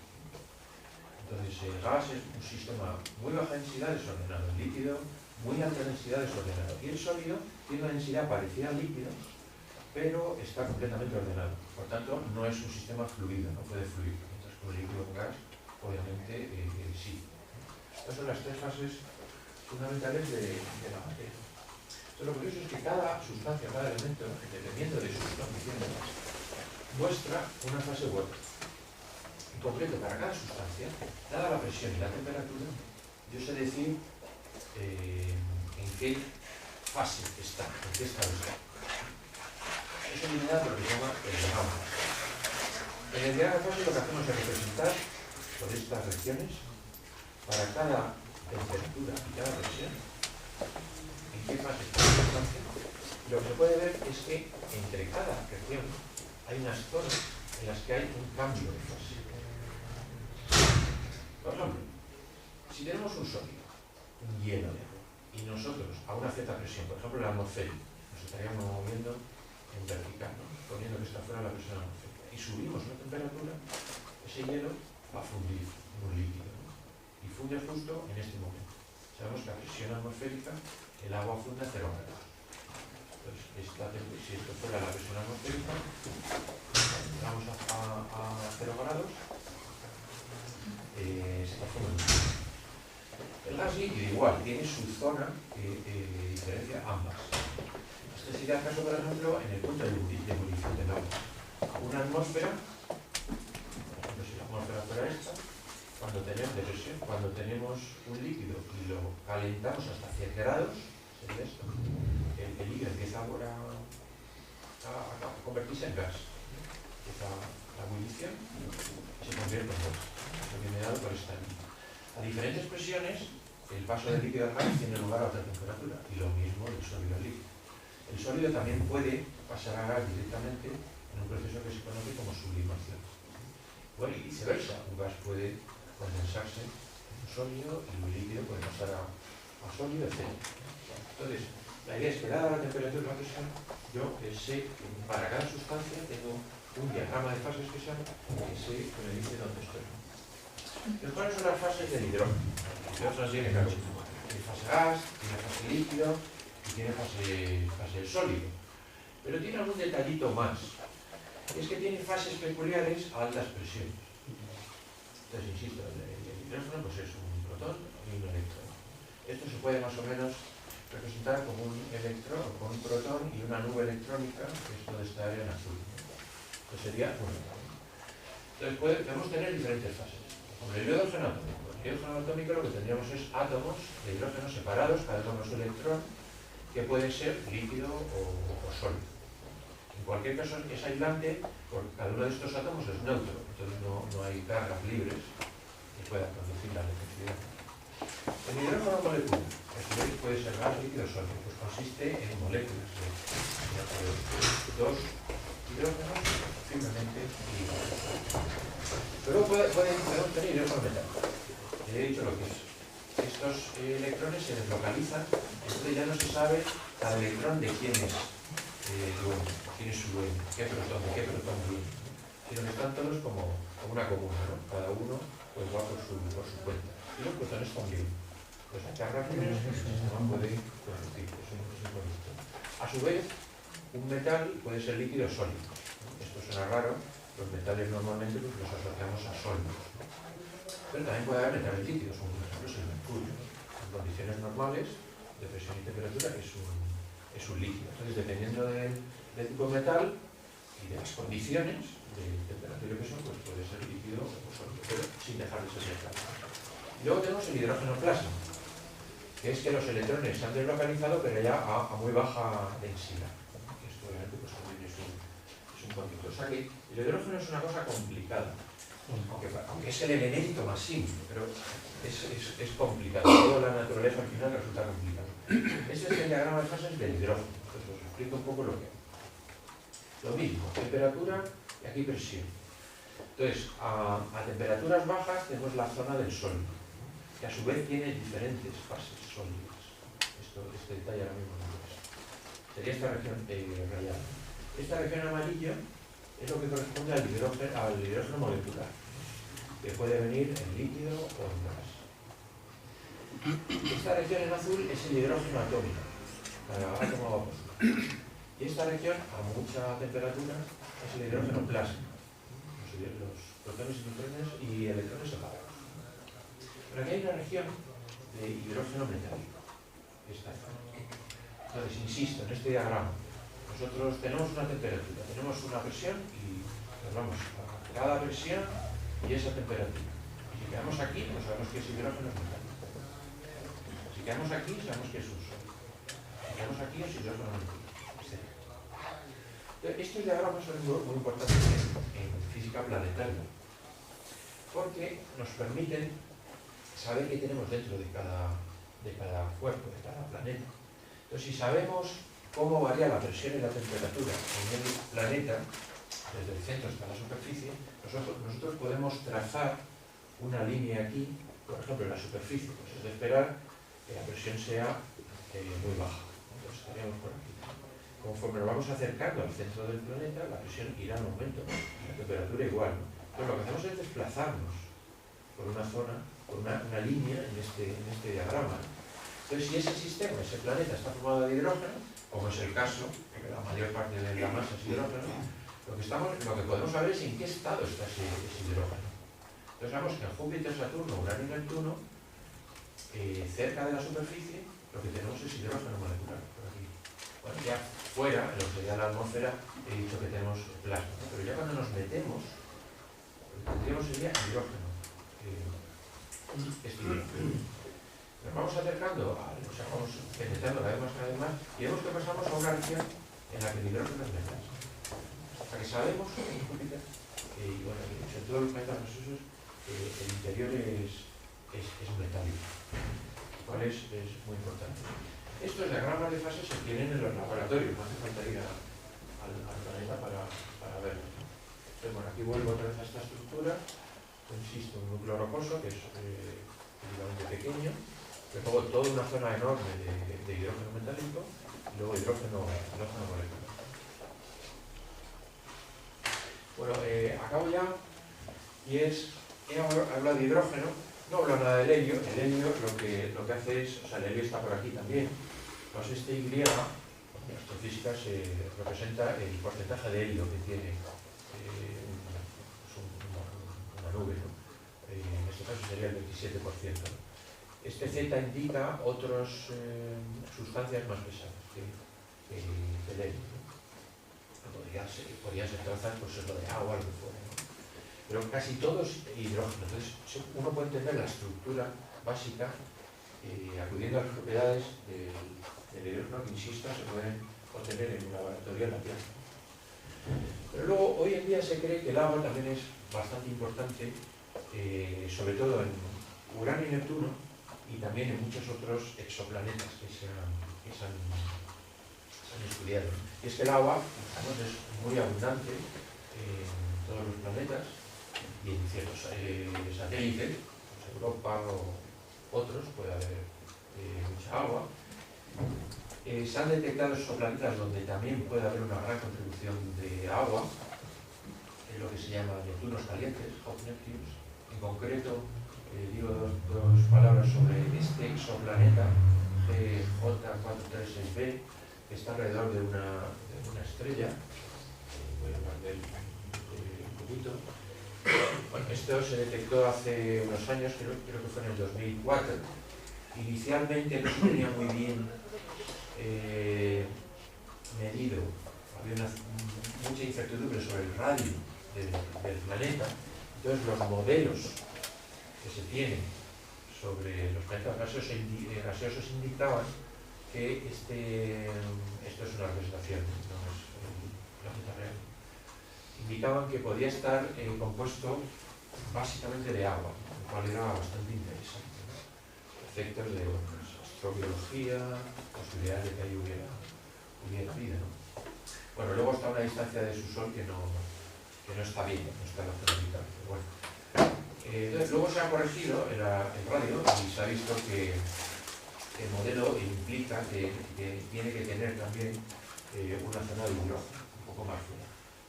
Entonces el gas es un sistema muy baja densidad desordenado, el líquido muy alta densidad desordenado, y el sólido tiene una densidad parecida al líquido, pero está completamente ordenado. Por tanto, no es un sistema fluido, no puede fluir. Mientras que un líquido o un gas, obviamente, sí. Estas son las tres fases fundamentales de la materia. Entonces, lo curioso es que cada sustancia, cada elemento, dependiendo de sus condiciones, muestra una fase u otra. En concreto, para cada sustancia, dada la presión y la temperatura, yo sé decir en qué fase está, en qué estado está. Eso me da lo que se llama el diagrama. En el diagrama de fase lo que hacemos es representar por estas regiones, para cada temperatura y cada presión, en qué fase está la sustancia. Lo que se puede ver es que entre cada región hay unas zonas en las que hay un cambio de fase. Por ejemplo, si tenemos un sólido, un hielo de agua, y nosotros a una cierta presión, por ejemplo la atmosférica, nos estaríamos moviendo en vertical, ¿no? Poniendo que está fuera la presión atmosférica, y subimos la temperatura, ese hielo va a fundir en un líquido, ¿no? Y funde justo en este momento. Sabemos que a presión atmosférica el agua funde a 0 grados. Entonces, si esto fuera la presión atmosférica, vamos a 0 grados, se está fundiendo. El gas líquido igual, tiene su zona que diferencia ambas. Este sería el caso, por ejemplo, en el punto de ebullición del agua. Una atmósfera, por ejemplo, si la atmósfera fuera esta, cuando tenemos depresión, cuando tenemos un líquido y lo calentamos hasta 100 grados, sería esto, el líquido empieza ahora a convertirse en gas. Empieza la ebullición y se convierte en gas. Esto viene dado por esta línea. A diferentes presiones, el paso del líquido al gas tiene lugar a otra temperatura, y lo mismo del sólido al líquido. El sólido también puede pasar a gas directamente en un proceso que se conoce como sublimación. Bueno, y viceversa, un gas puede condensarse en un sólido y un líquido puede pasar a sólido, etc. Entonces, la idea es que dada la temperatura y la presión, yo sé que para cada sustancia tengo un diagrama de fases que me dice dónde estoy. Entonces, ¿cuáles son las fases del hidrógeno? El hidrógeno tiene fase gas, tiene fase líquido y tiene fase sólido. Pero tiene algún detallito más. Es que tiene fases peculiares a altas presiones. Entonces, insisto, el hidrógeno pues es un protón y un electrón. Esto se puede más o menos representar como un electrón, con un protón y una nube electrónica, que es toda esta área en azul. Entonces sería un electrón. Entonces podemos tener diferentes fases. Como el hidrógeno atómico. El hidrógeno atómico lo que tendríamos es átomos de hidrógeno separados, cada uno es un electrón, que puede ser líquido o sólido. En cualquier caso es aislante porque cada uno de estos átomos es neutro, entonces no hay cargas libres que puedan producir la electricidad. El hidrógeno molecular, puede ser gas, líquido o sólido, pues consiste en moléculas de dos hidrógenos firmemente ligados. Luego podemos tener hidrógeno metálico. He dicho lo que es. Estos electrones se deslocalizan, entonces ya no se sabe cada electrón de quién es dueño, quién es su dueño, de qué protón viene, sino que están todos como una comuna, ¿no? Cada uno pues va por su cuenta. Y los protones también. Pues las cargas libres que el sistema puede producir, eso es importante. A su vez, un metal puede ser líquido o sólido, ¿no? Esto suena raro, los metales normalmente pues, los asociamos a sólidos, ¿no? Pero también puede haber metales líquidos, como por ejemplo es el mercurio. En condiciones normales, de presión y temperatura, es un líquido. Entonces, dependiendo del tipo de metal y de las condiciones de temperatura y presión, pues puede ser líquido o sólido, pero sin dejar de ser metal. Y luego tenemos el hidrógeno plasma, que es que los electrones se han deslocalizado, pero ya a muy baja densidad. Esto obviamente pues, también es un conducto. O sea que el hidrógeno es una cosa complicada. Aunque es el elemento más simple, pero es complicado. Toda la naturaleza al final resulta complicado. Este es el diagrama de fases del hidrógeno. Entonces os explico un poco lo que es. Lo mismo, temperatura y aquí presión. Entonces, a temperaturas bajas tenemos la zona del sólido, que a su vez tiene diferentes fases sólidas. Este detalle ahora mismo no lo es. Sería esta región rayada. Esta región amarilla es lo que corresponde al hidrógeno molecular, que puede venir en líquido o en gas. Esta región en azul es el hidrógeno atómico, para átomo a vapor. Y esta región, a mucha temperatura, es el hidrógeno plasma. Los protones y neutrones y electrones separados. Pero aquí hay una región de hidrógeno metálico. Esta. Entonces, insisto, en este diagrama, nosotros tenemos una temperatura, tenemos una presión y nos vamos a cada presión y esa temperatura. Y si quedamos aquí, pues sabemos que es hidrógeno metálico. Si quedamos aquí, sabemos que es un sólido. Si quedamos aquí, es hidrógeno metálico. Estos diagramas son muy importantes en física planetaria porque nos permiten saber qué tenemos dentro de cada cuerpo, de cada planeta. Entonces, si sabemos cómo varía la presión y la temperatura en el planeta, desde el centro hasta la superficie, nosotros podemos trazar una línea aquí, por ejemplo, en la superficie, pues es de esperar que la presión sea muy baja. Entonces, estaríamos por aquí. Conforme nos vamos acercando al centro del planeta, la presión irá en aumento, la temperatura igual, ¿no? Entonces, lo que hacemos es desplazarnos por una zona, por una línea en este diagrama. Entonces, si ese sistema, ese planeta está formado de hidrógeno, como es el caso, que la mayor parte de la masa es hidrógeno, lo que podemos saber es en qué estado está ese hidrógeno. Entonces, sabemos que en Júpiter, Saturno, Urano y Neptuno, cerca de la superficie, lo que tenemos es hidrógeno molecular, por aquí. Bueno, ya fuera, en lo que sería la atmósfera, he dicho que tenemos plasma, ¿no? Pero ya cuando nos metemos, lo que tendríamos sería hidrógeno. Nos vamos acercando, vamos penetrando cada vez más, y vemos que pasamos a una región en la que el hidrógeno es metal. Hasta que sabemos en Júpiter, y bueno, en todos los planetas gaseosos, el interior es metálico, lo cual es muy importante. Estos diagramas de fase se tienen en los laboratorios, no hace falta ir al planeta para verlos, ¿no? Entonces, bueno, aquí vuelvo otra vez a esta estructura. Insisto, un núcleo rocoso que es relativamente pequeño, pero luego toda una zona enorme de hidrógeno metálico y luego hidrógeno molecular. Bueno, acabo ya, y he hablado de hidrógeno, no hablo nada del helio. El helio lo que hace es, o sea, el helio está por aquí también. Pues este Y, en astrofísica se representa el porcentaje de helio que tiene una nube, ¿no? En este caso sería el 27%. Este Z indica otras sustancias más pesadas que el helio, ¿no? Podrían ser trazas, pues es lo de agua, lo que fuera, ¿no? Pero casi todo es hidrógeno. Entonces uno puede entender la estructura básica acudiendo a las propiedades del hidrógeno que, insisto, se pueden obtener en un laboratorio en la Tierra. Pero luego, hoy en día se cree que el agua también es bastante importante, sobre todo en Urano y Neptuno, y también en muchos otros exoplanetas que se han estudiado. Y es que el agua, digamos, es muy abundante en todos los planetas y en ciertos satélites, pues Europa o otros, puede haber mucha agua. Se han detectado exoplanetas donde también puede haber una gran contribución de agua, en lo que se llama Neptunos calientes, hot Neptunes. En concreto, digo dos palabras sobre este exoplaneta J436b, que está alrededor de una estrella. Voy a hablar de él un poquito. Bueno, esto se detectó hace unos años, creo que fue en el 2004. Inicialmente no se tenía muy bien medido, había mucha incertidumbre sobre el radio del planeta. Entonces los modelos que se tienen sobre los planetas gaseosos indicaban que esto es una representación, no es el planeta real. Indicaban que podía estar compuesto básicamente de agua, lo cual era bastante interesante, ¿no? Efectos de astrobiología, posibilidades de que ahí hubiera vida, ¿no? Bueno, luego está una distancia de su Sol que no está bien, no está en la zona vital, pero bueno. Entonces, luego se ha corregido el radio y se ha visto que el modelo implica que tiene que tener también una zona de hidrógeno, un poco más fuera.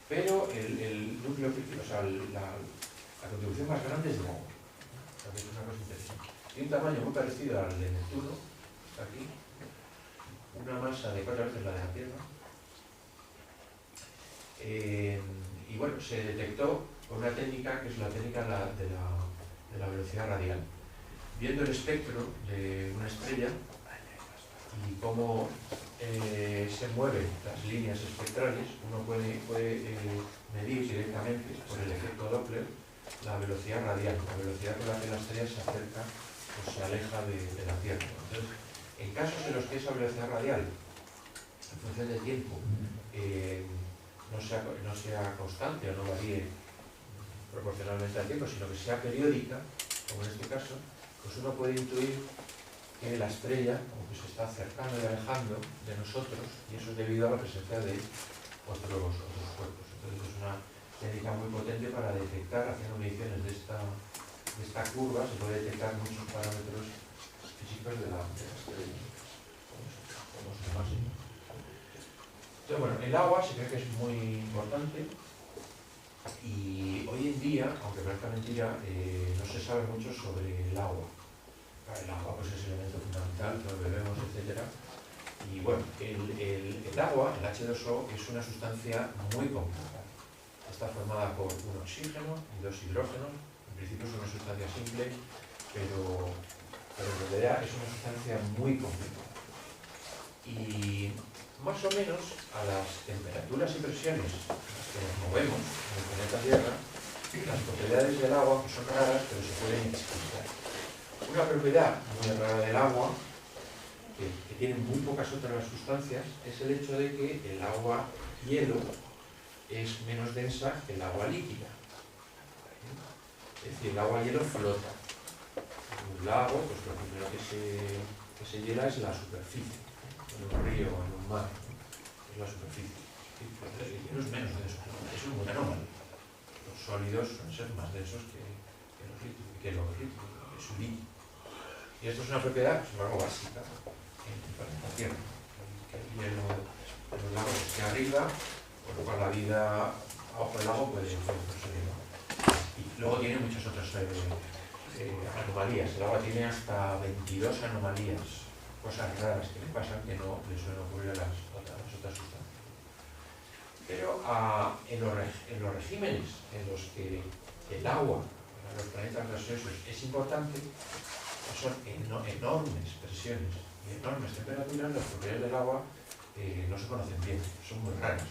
Pero el núcleo, o sea, la contribución más grande es de agua. O sea, que es una cosa interesante. Tiene un tamaño muy parecido al de Neptuno, está aquí, una masa de 4 veces la de la Tierra, Y bueno, se detectó con una técnica que es la técnica de la velocidad radial. Viendo el espectro de una estrella y cómo se mueven las líneas espectrales, uno puede medir directamente por el efecto Doppler la velocidad radial, la velocidad con la que la estrella se acerca o se aleja de la Tierra. Entonces, en casos en los que esa velocidad radial, en función del tiempo, no sea constante o no varíe proporcionalmente al tiempo, sino que sea periódica, como en este caso, pues uno puede intuir que la estrella como que se está acercando y alejando de nosotros, y eso es debido a la presencia de otros cuerpos. Entonces es una técnica muy potente para detectar, haciendo mediciones de esta curva, se puede detectar muchos parámetros físicos de la estrella, como su máximo. Entonces, bueno, el agua se cree que es muy importante, y hoy en día, aunque parezca mentira, no se sabe mucho sobre el agua. El agua pues, es el elemento fundamental, lo bebemos, etc. Y bueno, el agua, el H2O, es una sustancia muy compleja. Está formada por un oxígeno y dos hidrógenos. En principio es una sustancia simple, pero en realidad es una sustancia muy compleja. Y más o menos a las temperaturas y presiones a las que nos movemos en el planeta Tierra, las propiedades del agua, que son raras, pero se pueden explicar. Una propiedad muy rara del agua, que tiene muy pocas otras sustancias, es el hecho de que el agua hielo es menos densa que el agua líquida. Es decir, el agua hielo flota. En un lago, pues lo primero que se hiela es la superficie. En un río o en un mar, es la superficie. El hielo es menos denso, es muy anómalo. Los sólidos suelen ser más densos que los líquidos, que su líquido. Y esto es una propiedad, sin embargo, básica en el planeta Tierra. Que el hielo de los lagos esté arriba, por lo cual la vida abajo del lago puede suceder. Y luego tiene muchas otras anomalías. El agua tiene hasta 22 anomalías, cosas raras que le pasan que no le suelen ocurrir a las otras sustancias. Pero en los regímenes en los que el agua para los planetas gaseosos es importante, son enormes presiones y enormes temperaturas, las propiedades del agua no se conocen bien, son muy raras.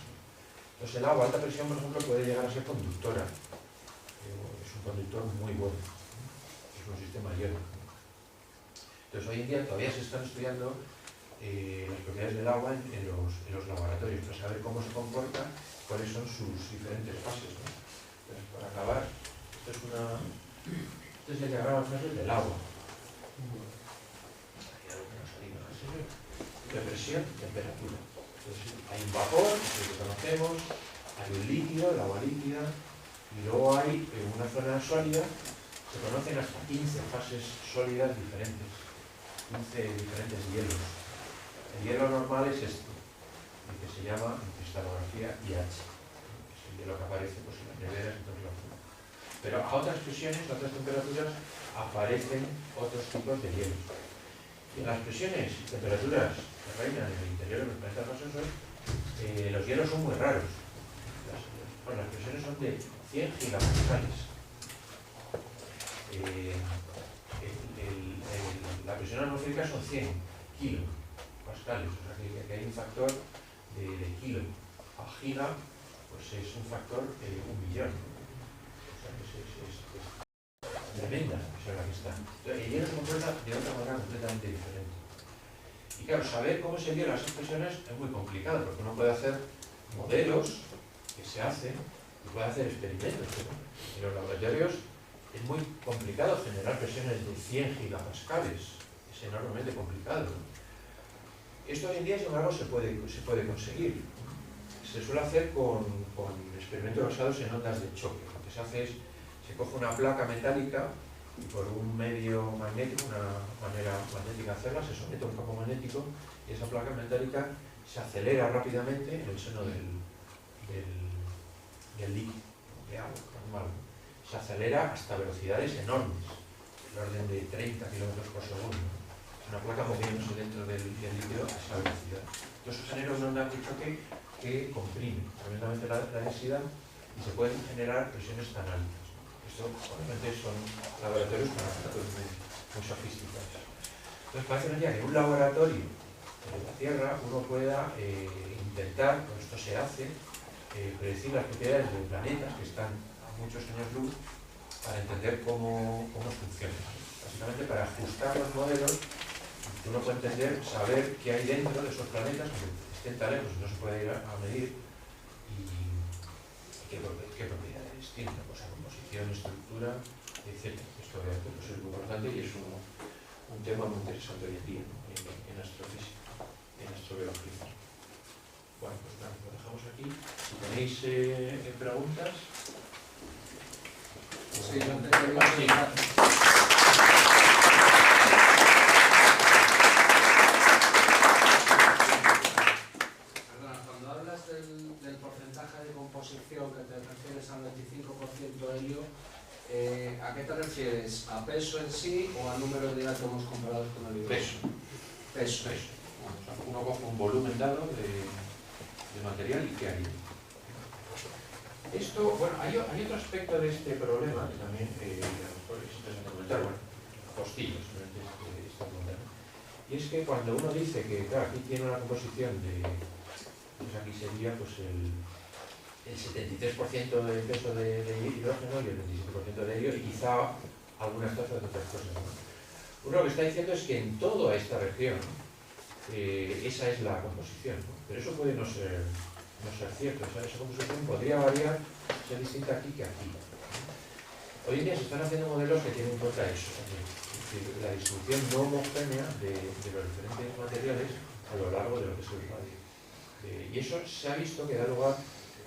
Entonces el agua a alta presión, por ejemplo, puede llegar a ser conductora. Es un conductor muy bueno, es un sistema iónico. Entonces hoy en día todavía se están estudiando las propiedades del agua en los laboratorios para saber cómo se comporta, cuáles son sus diferentes fases, ¿no? Entonces, para acabar, este es el diagrama de fases del agua. De presión y temperatura. Entonces, hay un vapor, que lo conocemos, hay un líquido, el agua líquida, y luego hay una zona sólida. Se conocen hasta 15 fases sólidas diferentes, 15 diferentes hielos. El hielo normal es este, el que se llama en cristalografía IH, que es el hielo que aparece pues, en las neveras y todo eso. Pero a otras presiones, a otras temperaturas, aparecen otros tipos de hielos. Y en las presiones y temperaturas que reinan en el interior de los planetas gaseosos, los hielos son muy raros. Las presiones son de 100 gigapascales. La presión atmosférica son 100 kilopascales, o sea que hay un factor de kilo a giga, pues es un factor 1.000.000. O sea que es tremenda la presión en la que está. Entonces, el hielo se comporta de otra manera completamente diferente. Y claro, saber cómo se hielan esas presiones es muy complicado, porque uno puede hacer modelos que se hacen y puede hacer experimentos, pero en los laboratorios es muy complicado generar presiones de 100 gigapascales. Es enormemente complicado. Esto hoy en día, sin embargo, se puede conseguir. Se suele hacer con experimentos basados en ondas de choque. Lo que se hace es, se coge una placa metálica y por un medio magnético, una manera magnética de hacerla, se somete a un campo magnético y esa placa metálica se acelera rápidamente en el seno del líquido, de agua normal. Se acelera hasta velocidades enormes, del orden de 30 km por segundo. Una placa moviéndose dentro del líquido a esa velocidad. Entonces genera una onda de choque que comprime tremendamente la densidad y se pueden generar presiones tan altas. Esto, obviamente, son laboratorios con aparatos muy sofisticados. Entonces, parece que en un laboratorio de la Tierra uno pueda intentar, con esto se hace, predecir las propiedades de planetas que están a muchos años luz para entender cómo funcionan. Básicamente, para ajustar los modelos, uno puede entender, saber qué hay dentro de esos planetas, que estén tan lejos y no se puede ir a medir, y qué propiedades tienen, pues, composición, estructura, etc. Esto obviamente pues, es muy importante y es un tema muy interesante hoy en día, ¿no? en astrofísica, en astrobiología. Bueno, pues nada, lo dejamos aquí. Si tenéis preguntas. Sí, yo te quería preguntar. Perdona, cuando hablas del porcentaje de composición que te refieres al 25% helio, ¿a qué te refieres? ¿A peso en sí o a número de átomos comparados con el hidrógeno? Peso. Bueno, o sea, uno coge un volumen dado de material y qué hay. Esto, bueno, hay otro aspecto de este problema que también a lo mejor es interesante comentar, bueno, postillos durante este problema. Y es que cuando uno dice que, claro, aquí tiene una composición de, pues aquí sería pues el 73% de peso de hidrógeno y el 27% de helio, y quizá algunas cosas de otras cosas, ¿no? Uno lo que está diciendo es que en toda esta región esa es la composición, ¿no? Pero eso puede no ser cierto. O sea, esa composición podría variar, ser distinta aquí que aquí. Hoy en día se están haciendo modelos que tienen en cuenta eso también, es decir, la distribución no homogénea de los diferentes materiales a lo largo de lo que es el radio. Y eso se ha visto que da lugar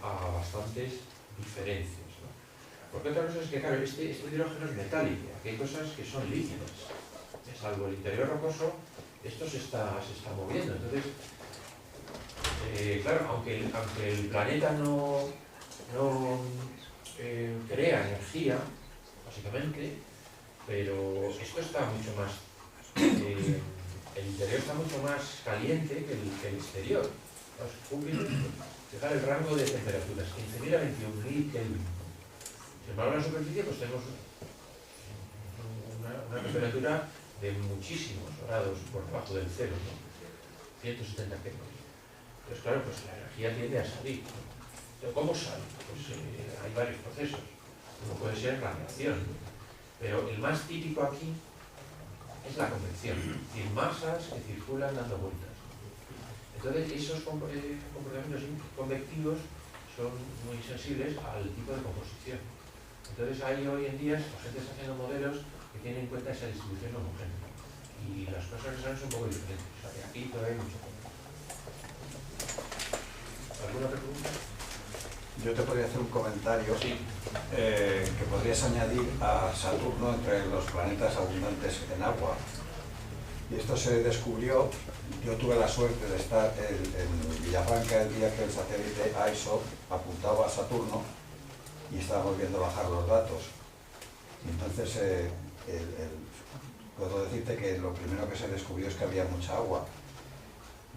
a bastantes diferencias, ¿no? Porque otra cosa es que, claro, este hidrógeno es metálico, aquí hay cosas que son líquidas. Salvo el interior rocoso, esto se está moviendo. Entonces, claro, aunque el planeta no crea energía, básicamente, pero esto está mucho más, el interior está mucho más caliente que el exterior. Júpiter, fijar el rango de temperaturas, 15.000 a 21.000 Kelvin. Sin embargo, en la superficie pues tenemos una temperatura de muchísimos grados por debajo del cero, ¿no? 170 Kelvin. Entonces, claro, pues la energía tiende a salir, ¿no? Entonces, ¿cómo sale? Pues hay varios procesos. Uno puede ser radiación, pero el más típico aquí es la convección, es decir, masas que circulan dando vueltas. Entonces, esos comportamientos convectivos son muy sensibles al tipo de composición. Entonces, hay hoy en día, la gente está haciendo modelos que tienen en cuenta esa distribución homogénea. Y las cosas que salen son un poco diferentes. O sea, que aquí todavía hay mucho. ¿Alguna otra pregunta? Yo te podría hacer un comentario, sí. Que podrías añadir a Saturno entre los planetas abundantes en agua. Y esto se descubrió, yo tuve la suerte de estar en Villafranca el día que el satélite ISO apuntaba a Saturno y estábamos viendo bajar los datos. Y entonces puedo decirte que lo primero que se descubrió es que había mucha agua.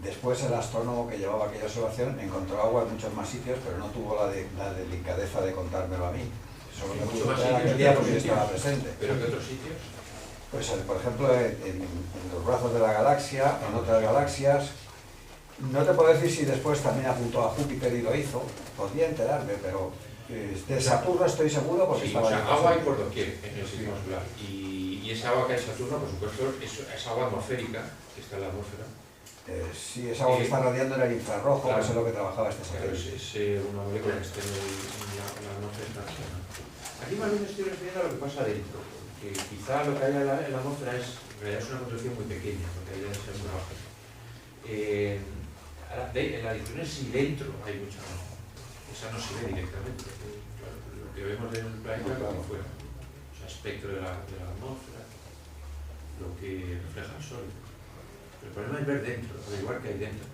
Después el astrónomo que llevaba aquella observación encontró agua en muchos más sitios, pero no tuvo la delicadeza de contármelo a mí. Solo me pudo traer aquel día porque yo estaba presente. ¿Pero qué otros sitios? Pues, por ejemplo, en los brazos de la galaxia, en otras galaxias. No te puedo decir si después también apuntó a Júpiter y lo hizo. Podría enterarme, pero de Saturno estoy seguro porque sí, estaba... O sea, agua hay por doquier en el sistema solar. Y esa agua que hay en Saturno, por supuesto, es agua atmosférica, que está en la atmósfera. Sí, es agua que está radiando en el infrarrojo, claro, que es lo que trabajaba este satélite. satélite. Es una molécula que está en la atmósfera. Aquí más bien me estoy refiriendo a lo que pasa dentro. Que quizá lo que hay en la atmósfera en realidad es una construcción muy pequeña, porque hay debe ser muy baja. En la distribución sí dentro hay mucha agua. Esa no se ve directamente. Claro, lo que vemos del planeta es lo que fuera. O sea, espectro de la atmósfera, lo que refleja el Sol. Pero el problema es ver dentro, averiguar qué hay dentro.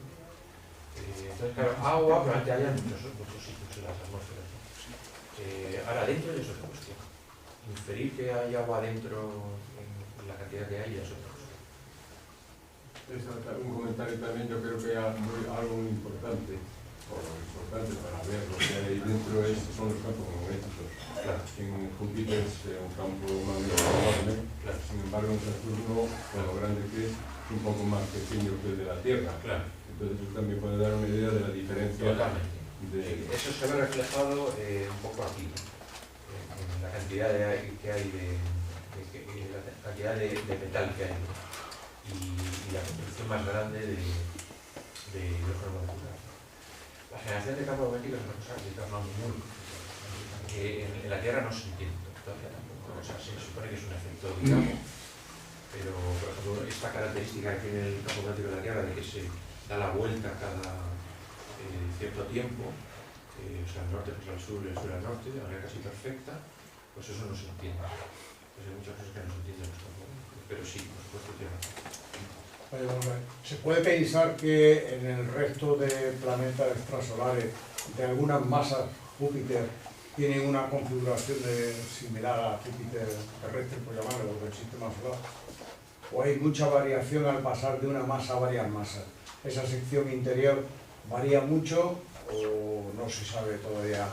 Entonces, claro, agua probablemente haya en muchos sitios en las atmósferas. Ahora, dentro es otra cuestión. Inferir que hay agua dentro en la cantidad que hay es otra cosa. Un comentario también, yo creo que algo muy importante. o lo importante para ver lo que hay dentro son los campos magnéticos. Claro. En Júpiter es un campo magnético enorme, sin embargo en Saturno, con lo grande que es un poco más pequeño que el de la Tierra. Claro. Entonces eso también puede dar una idea de la diferencia. Totalmente. Eso se ve reflejado un poco aquí, en la cantidad que hay la cantidad de metal que hay, ¿no? y la construcción más grande de los molecular. La generación de campo magnético es una cosa que está hablando muy que en la Tierra no se entiende todavía tampoco. O sea, se supone que es un efecto, digamos, pero por ejemplo esta característica que tiene el campo magnético de la Tierra de que se da la vuelta cada cierto tiempo, o sea, el norte pues al sur y el sur al norte, de manera casi perfecta, pues eso no se entiende. Pues hay muchas cosas que no se entienden en los campos magnéticos, pero sí, por supuesto, tiene razón. ¿Se puede pensar que en el resto de planetas extrasolares de algunas masas Júpiter tienen una configuración similar a Júpiter terrestre, por llamarlo, del sistema solar? ¿O hay mucha variación al pasar de una masa a varias masas? ¿Esa sección interior varía mucho o no se sabe todavía?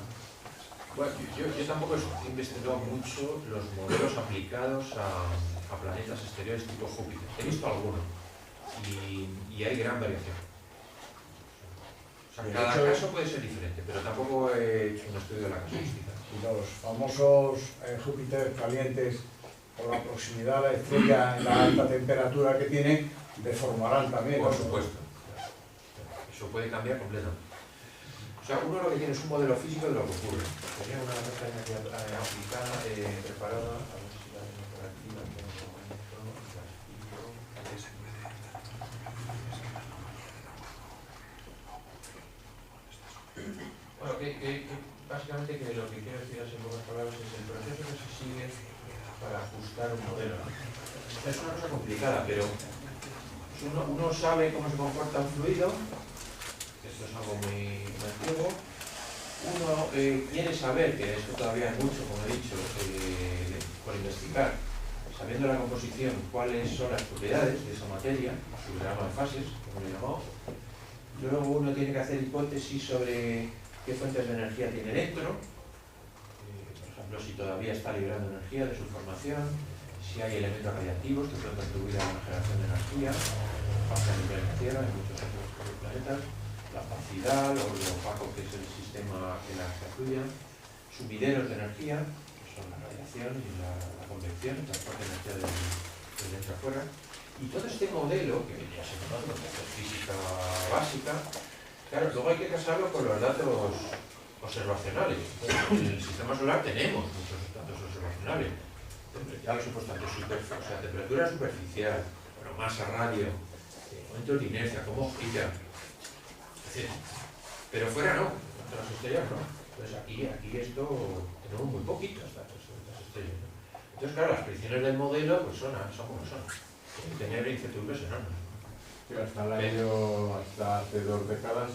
Bueno, yo tampoco he investigado mucho los modelos aplicados a planetas exteriores tipo Júpiter. He visto algunos y hay gran variación. O sea, cada caso puede ser diferente, pero tampoco he hecho un estudio de la casuística. Y los famosos Júpiter calientes, por la proximidad a la estrella en la alta temperatura que tienen, deformarán también. Por supuesto. Eso puede cambiar completamente. O sea, uno lo que tiene es un modelo físico de lo que ocurre. Tenía una pestaña aquí aplicada, preparada, a ver si la tengo por aquí, la tengo por bueno, básicamente que lo que quiero decir así en pocas palabras es el proceso que se sigue para ajustar un modelo. Es una cosa complicada, pero uno sabe cómo se comporta un fluido. Esto es algo muy antiguo. Uno quiere saber, que esto todavía hay mucho, como he dicho, por investigar, sabiendo la composición, cuáles son las propiedades de esa materia, su diagrama de fases, como le llamamos. Luego uno tiene que hacer hipótesis sobre qué fuentes de energía tiene dentro, por ejemplo, si todavía está liberando energía de su formación, si hay elementos radiactivos que pueden contribuir a la generación de energía, pasa en el planeta Tierra, en muchos otros planetas, la opacidad, lo opaco que es el sistema en la que fluyen, sumideros de energía, que son la radiación y la convección, el transporte de energía de dentro a fuera. Y todo este modelo, que ya se conoce como física básica, claro, luego hay que casarlo con los datos observacionales. En el sistema solar tenemos muchos datos observacionales. Ya los supuesto tanto o sea, temperatura superficial, bueno, masa radio, momentos de inercia, cómo gira. Pero fuera no, entre las estrellas no. Entonces aquí esto tenemos muy poquitos datos sobre las estrellas, ¿no? Entonces claro, las predicciones del modelo pues son como son. Tener incertidumbres enormes. Sí, hasta hace 2 décadas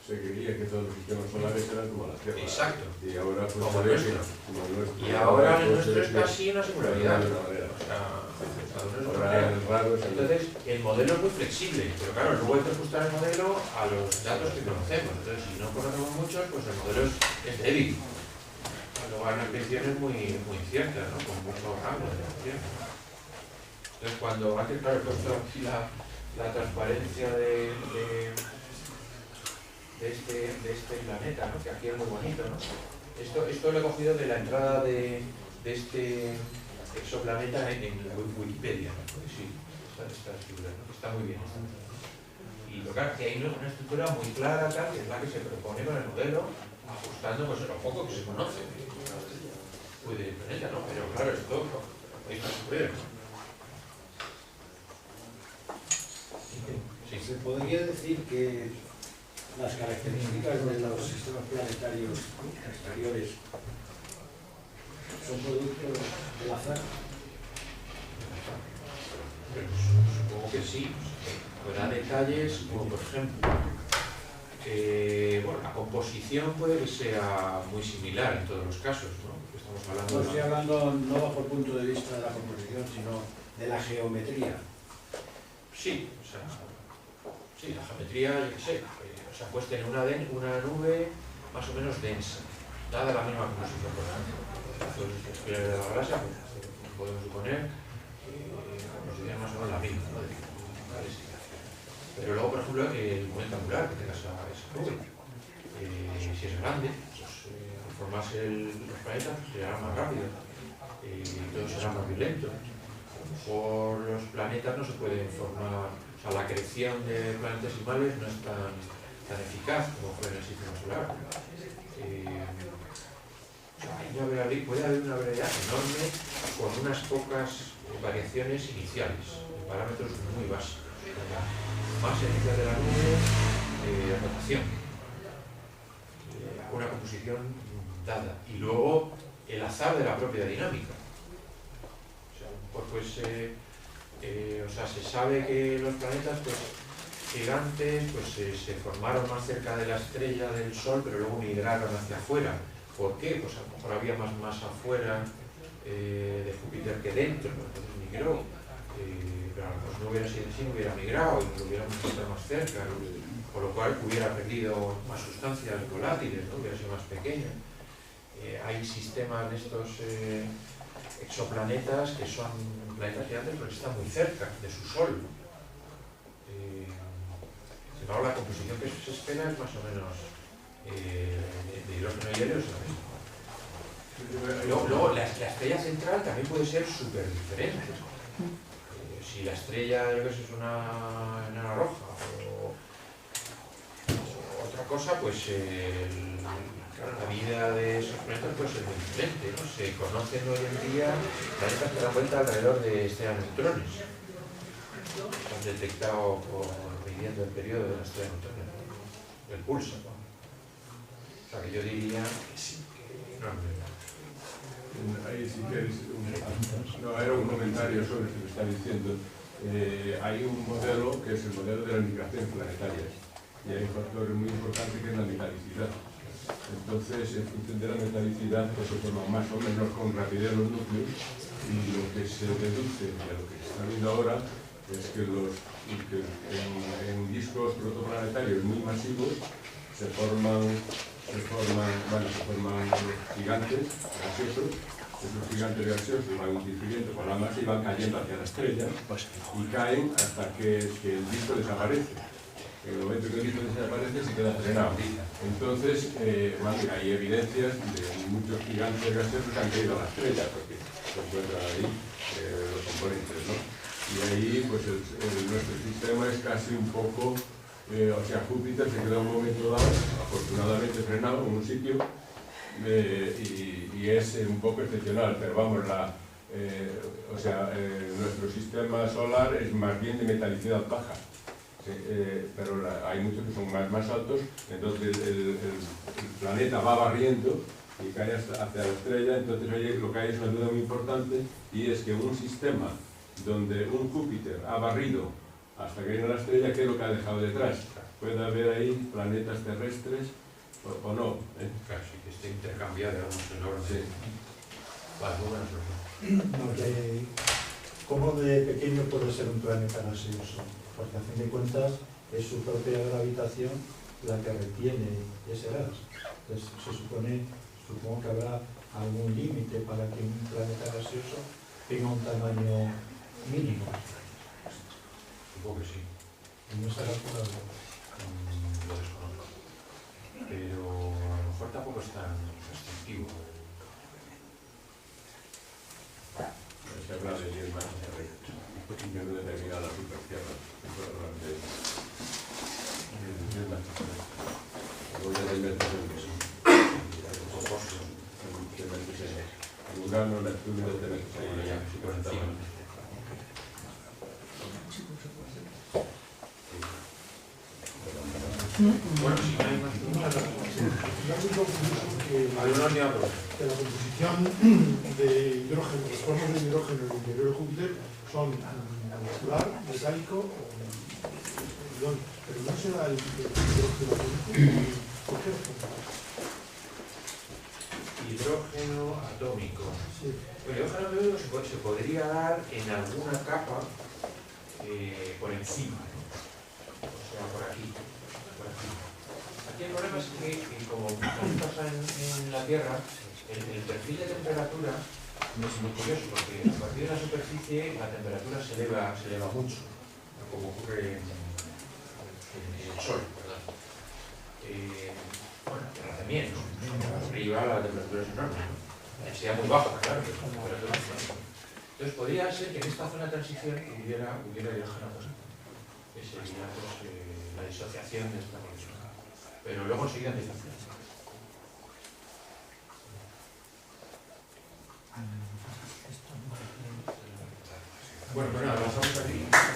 se creía que todos los sistemas solares eran como la Tierra. Exacto. Y ahora pues como el nuestro. Y ahora el nuestro es casi una singularidad. Entonces el modelo es muy flexible, pero claro, luego hay que ajustar el modelo a los datos que conocemos. Entonces si no conocemos muchos, pues el modelo es débil. Luego hay unas predicciones muy inciertas, ¿no? Con mucho rango de predicción. Entonces cuando antes, claro, he puesto aquí la transparencia de este planeta, ¿no? Que aquí es muy bonito, ¿no? Esto lo he cogido de la entrada de este exoplaneta en Wikipedia, ¿no? Pues sí, estas figuras, ¿no? Está muy bien. Y lo claro, que hay una estructura muy clara, tal, que es la que se propone con el modelo, ajustando pues lo poco que se conoce del planeta, ¿no? Pero claro, esto es más superior, ¿no? Sí. ¿Se podría decir que las características de los sistemas planetarios exteriores son producto del azar? Supongo que sí. Habrá detalles como, por ejemplo, bueno, la composición puede que sea muy similar en todos los casos, ¿no? Estamos hablando No estoy hablando no bajo el punto de vista de la composición, sino de la geometría. Sí, o sea, Sí, la geometría, yo qué sé, o sea, puedes tener una nube más o menos densa, dada la misma composición, por ejemplo. Los estrellas de la galaxia, pues, podemos suponer la composición más o menos la misma, ¿no? Pero luego, por ejemplo, el momento angular que tenga esa nube, si es grande, pues al formarse los planetas pues, será más rápido y todo será más violento. A lo mejor los planetas no se pueden formar, o sea, la creación de planetesimales no es tan eficaz como fue en el sistema solar. Puede haber una variedad enorme con unas pocas variaciones iniciales, parámetros muy básicos. Masa inicial de la nube, rotación, una composición dada, y luego el azar de la propia dinámica. O sea, se sabe que los planetas pues, gigantes pues, se formaron más cerca de la estrella del Sol, pero luego migraron hacia afuera. ¿Por qué? Pues a lo mejor había más masa afuera de Júpiter que dentro, entonces migró. Pero a lo mejor no hubiera sido así, no hubiera migrado y lo hubiéramos visto más cerca, por lo cual hubiera perdido más sustancias volátiles, ¿no? Hubiera sido más pequeña. Hay sistemas de estos exoplanetas que son planetas gigantes porque están muy cerca de su Sol. Sin embargo, la composición que se espera es más o menos de hidrógeno y helio. Luego, la estrella central también puede ser súper diferente. Si la estrella, yo que sé, es una enana roja o otra cosa, pues claro, la vida de esos planetas puede ser muy diferente, ¿no? Se conocen hoy en día planetas que dan vuelta alrededor de estrellas de neutrones. Se han detectado midiendo el periodo de la estrella de neutrones, el pulso, ¿no? O sea que yo diría que sí, que no es verdad. Ahí sí que era un comentario sobre lo que me está diciendo. Hay un modelo que es el modelo de las migraciones planetarias y hay un factor muy importante que es la metalicidad. Entonces, en función de la metalicidad, pues se forman más o menos con rapidez los núcleos y lo que se deduce de lo que se está viendo ahora es que en discos protoplanetarios muy masivos se forman gigantes gaseosos. Esos gigantes gaseosos van interfiriendo con la masa y van cayendo hacia la estrella y caen hasta que el disco desaparece. En el momento que el disco desaparece se queda frenado. Entonces, hay evidencias de muchos gigantes gaseosos que han caído a la estrella porque se encuentran ahí los componentes, ¿no? Y ahí, pues, nuestro sistema es casi un poco... o sea, Júpiter se queda un momento dado, afortunadamente frenado en un sitio, y es un poco excepcional, pero vamos, nuestro sistema solar es más bien de metalicidad baja, pero hay muchos que son más altos, entonces el planeta va barriendo y cae hacia la estrella, entonces ahí lo que hay es una duda muy importante, y es que un sistema donde un Júpiter ha barrido hasta que viene la estrella, ¿qué es lo que ha dejado detrás? Puede haber ahí planetas terrestres o no. Claro, sí, que esté intercambiado, digamos, enorme. Sí. Vale, muy buenas. ¿Cómo de pequeño puede ser un planeta gaseoso? Porque a fin de cuentas es su propia gravitación la que retiene ese gas. Entonces supongo que habrá algún límite para que un planeta gaseoso tenga un tamaño mínimo. Supongo que sí. No estará por algo. Lo desconozco. Pero a lo mejor tampoco es tan restrictivo. Se habla de 10 más de una determinada supertierra. Voy a invertir en eso. Urano, Neptuno, Bueno, si no hay más preguntas, hay una última pregunta. Que la composición de hidrógeno, los formas de hidrógeno en el interior de Júpiter son molecular, metálico o ion, pero no será el hidrógeno atómico. ¿Por qué? Hidrógeno atómico. Sí. El hidrógeno atómico se podría dar en alguna capa por encima, ¿no? O sea, por aquí. Aquí el problema es que, como pasa en la Tierra, el perfil de temperatura es muy curioso, porque a partir de la superficie la temperatura se eleva mucho, como ocurre en el Sol, ¿verdad? Bueno, en la también, ¿no? Arriba la temperatura es enorme, ¿no? La densidad muy baja, claro, pero la temperatura es enorme. Entonces podría ser que en esta zona de transición hubiera hidrógeno positivo, que sería pues, la disociación de esta molécula. Pero luego enseguida empieza a hacer. Bueno, pues nada, lo dejamos aquí.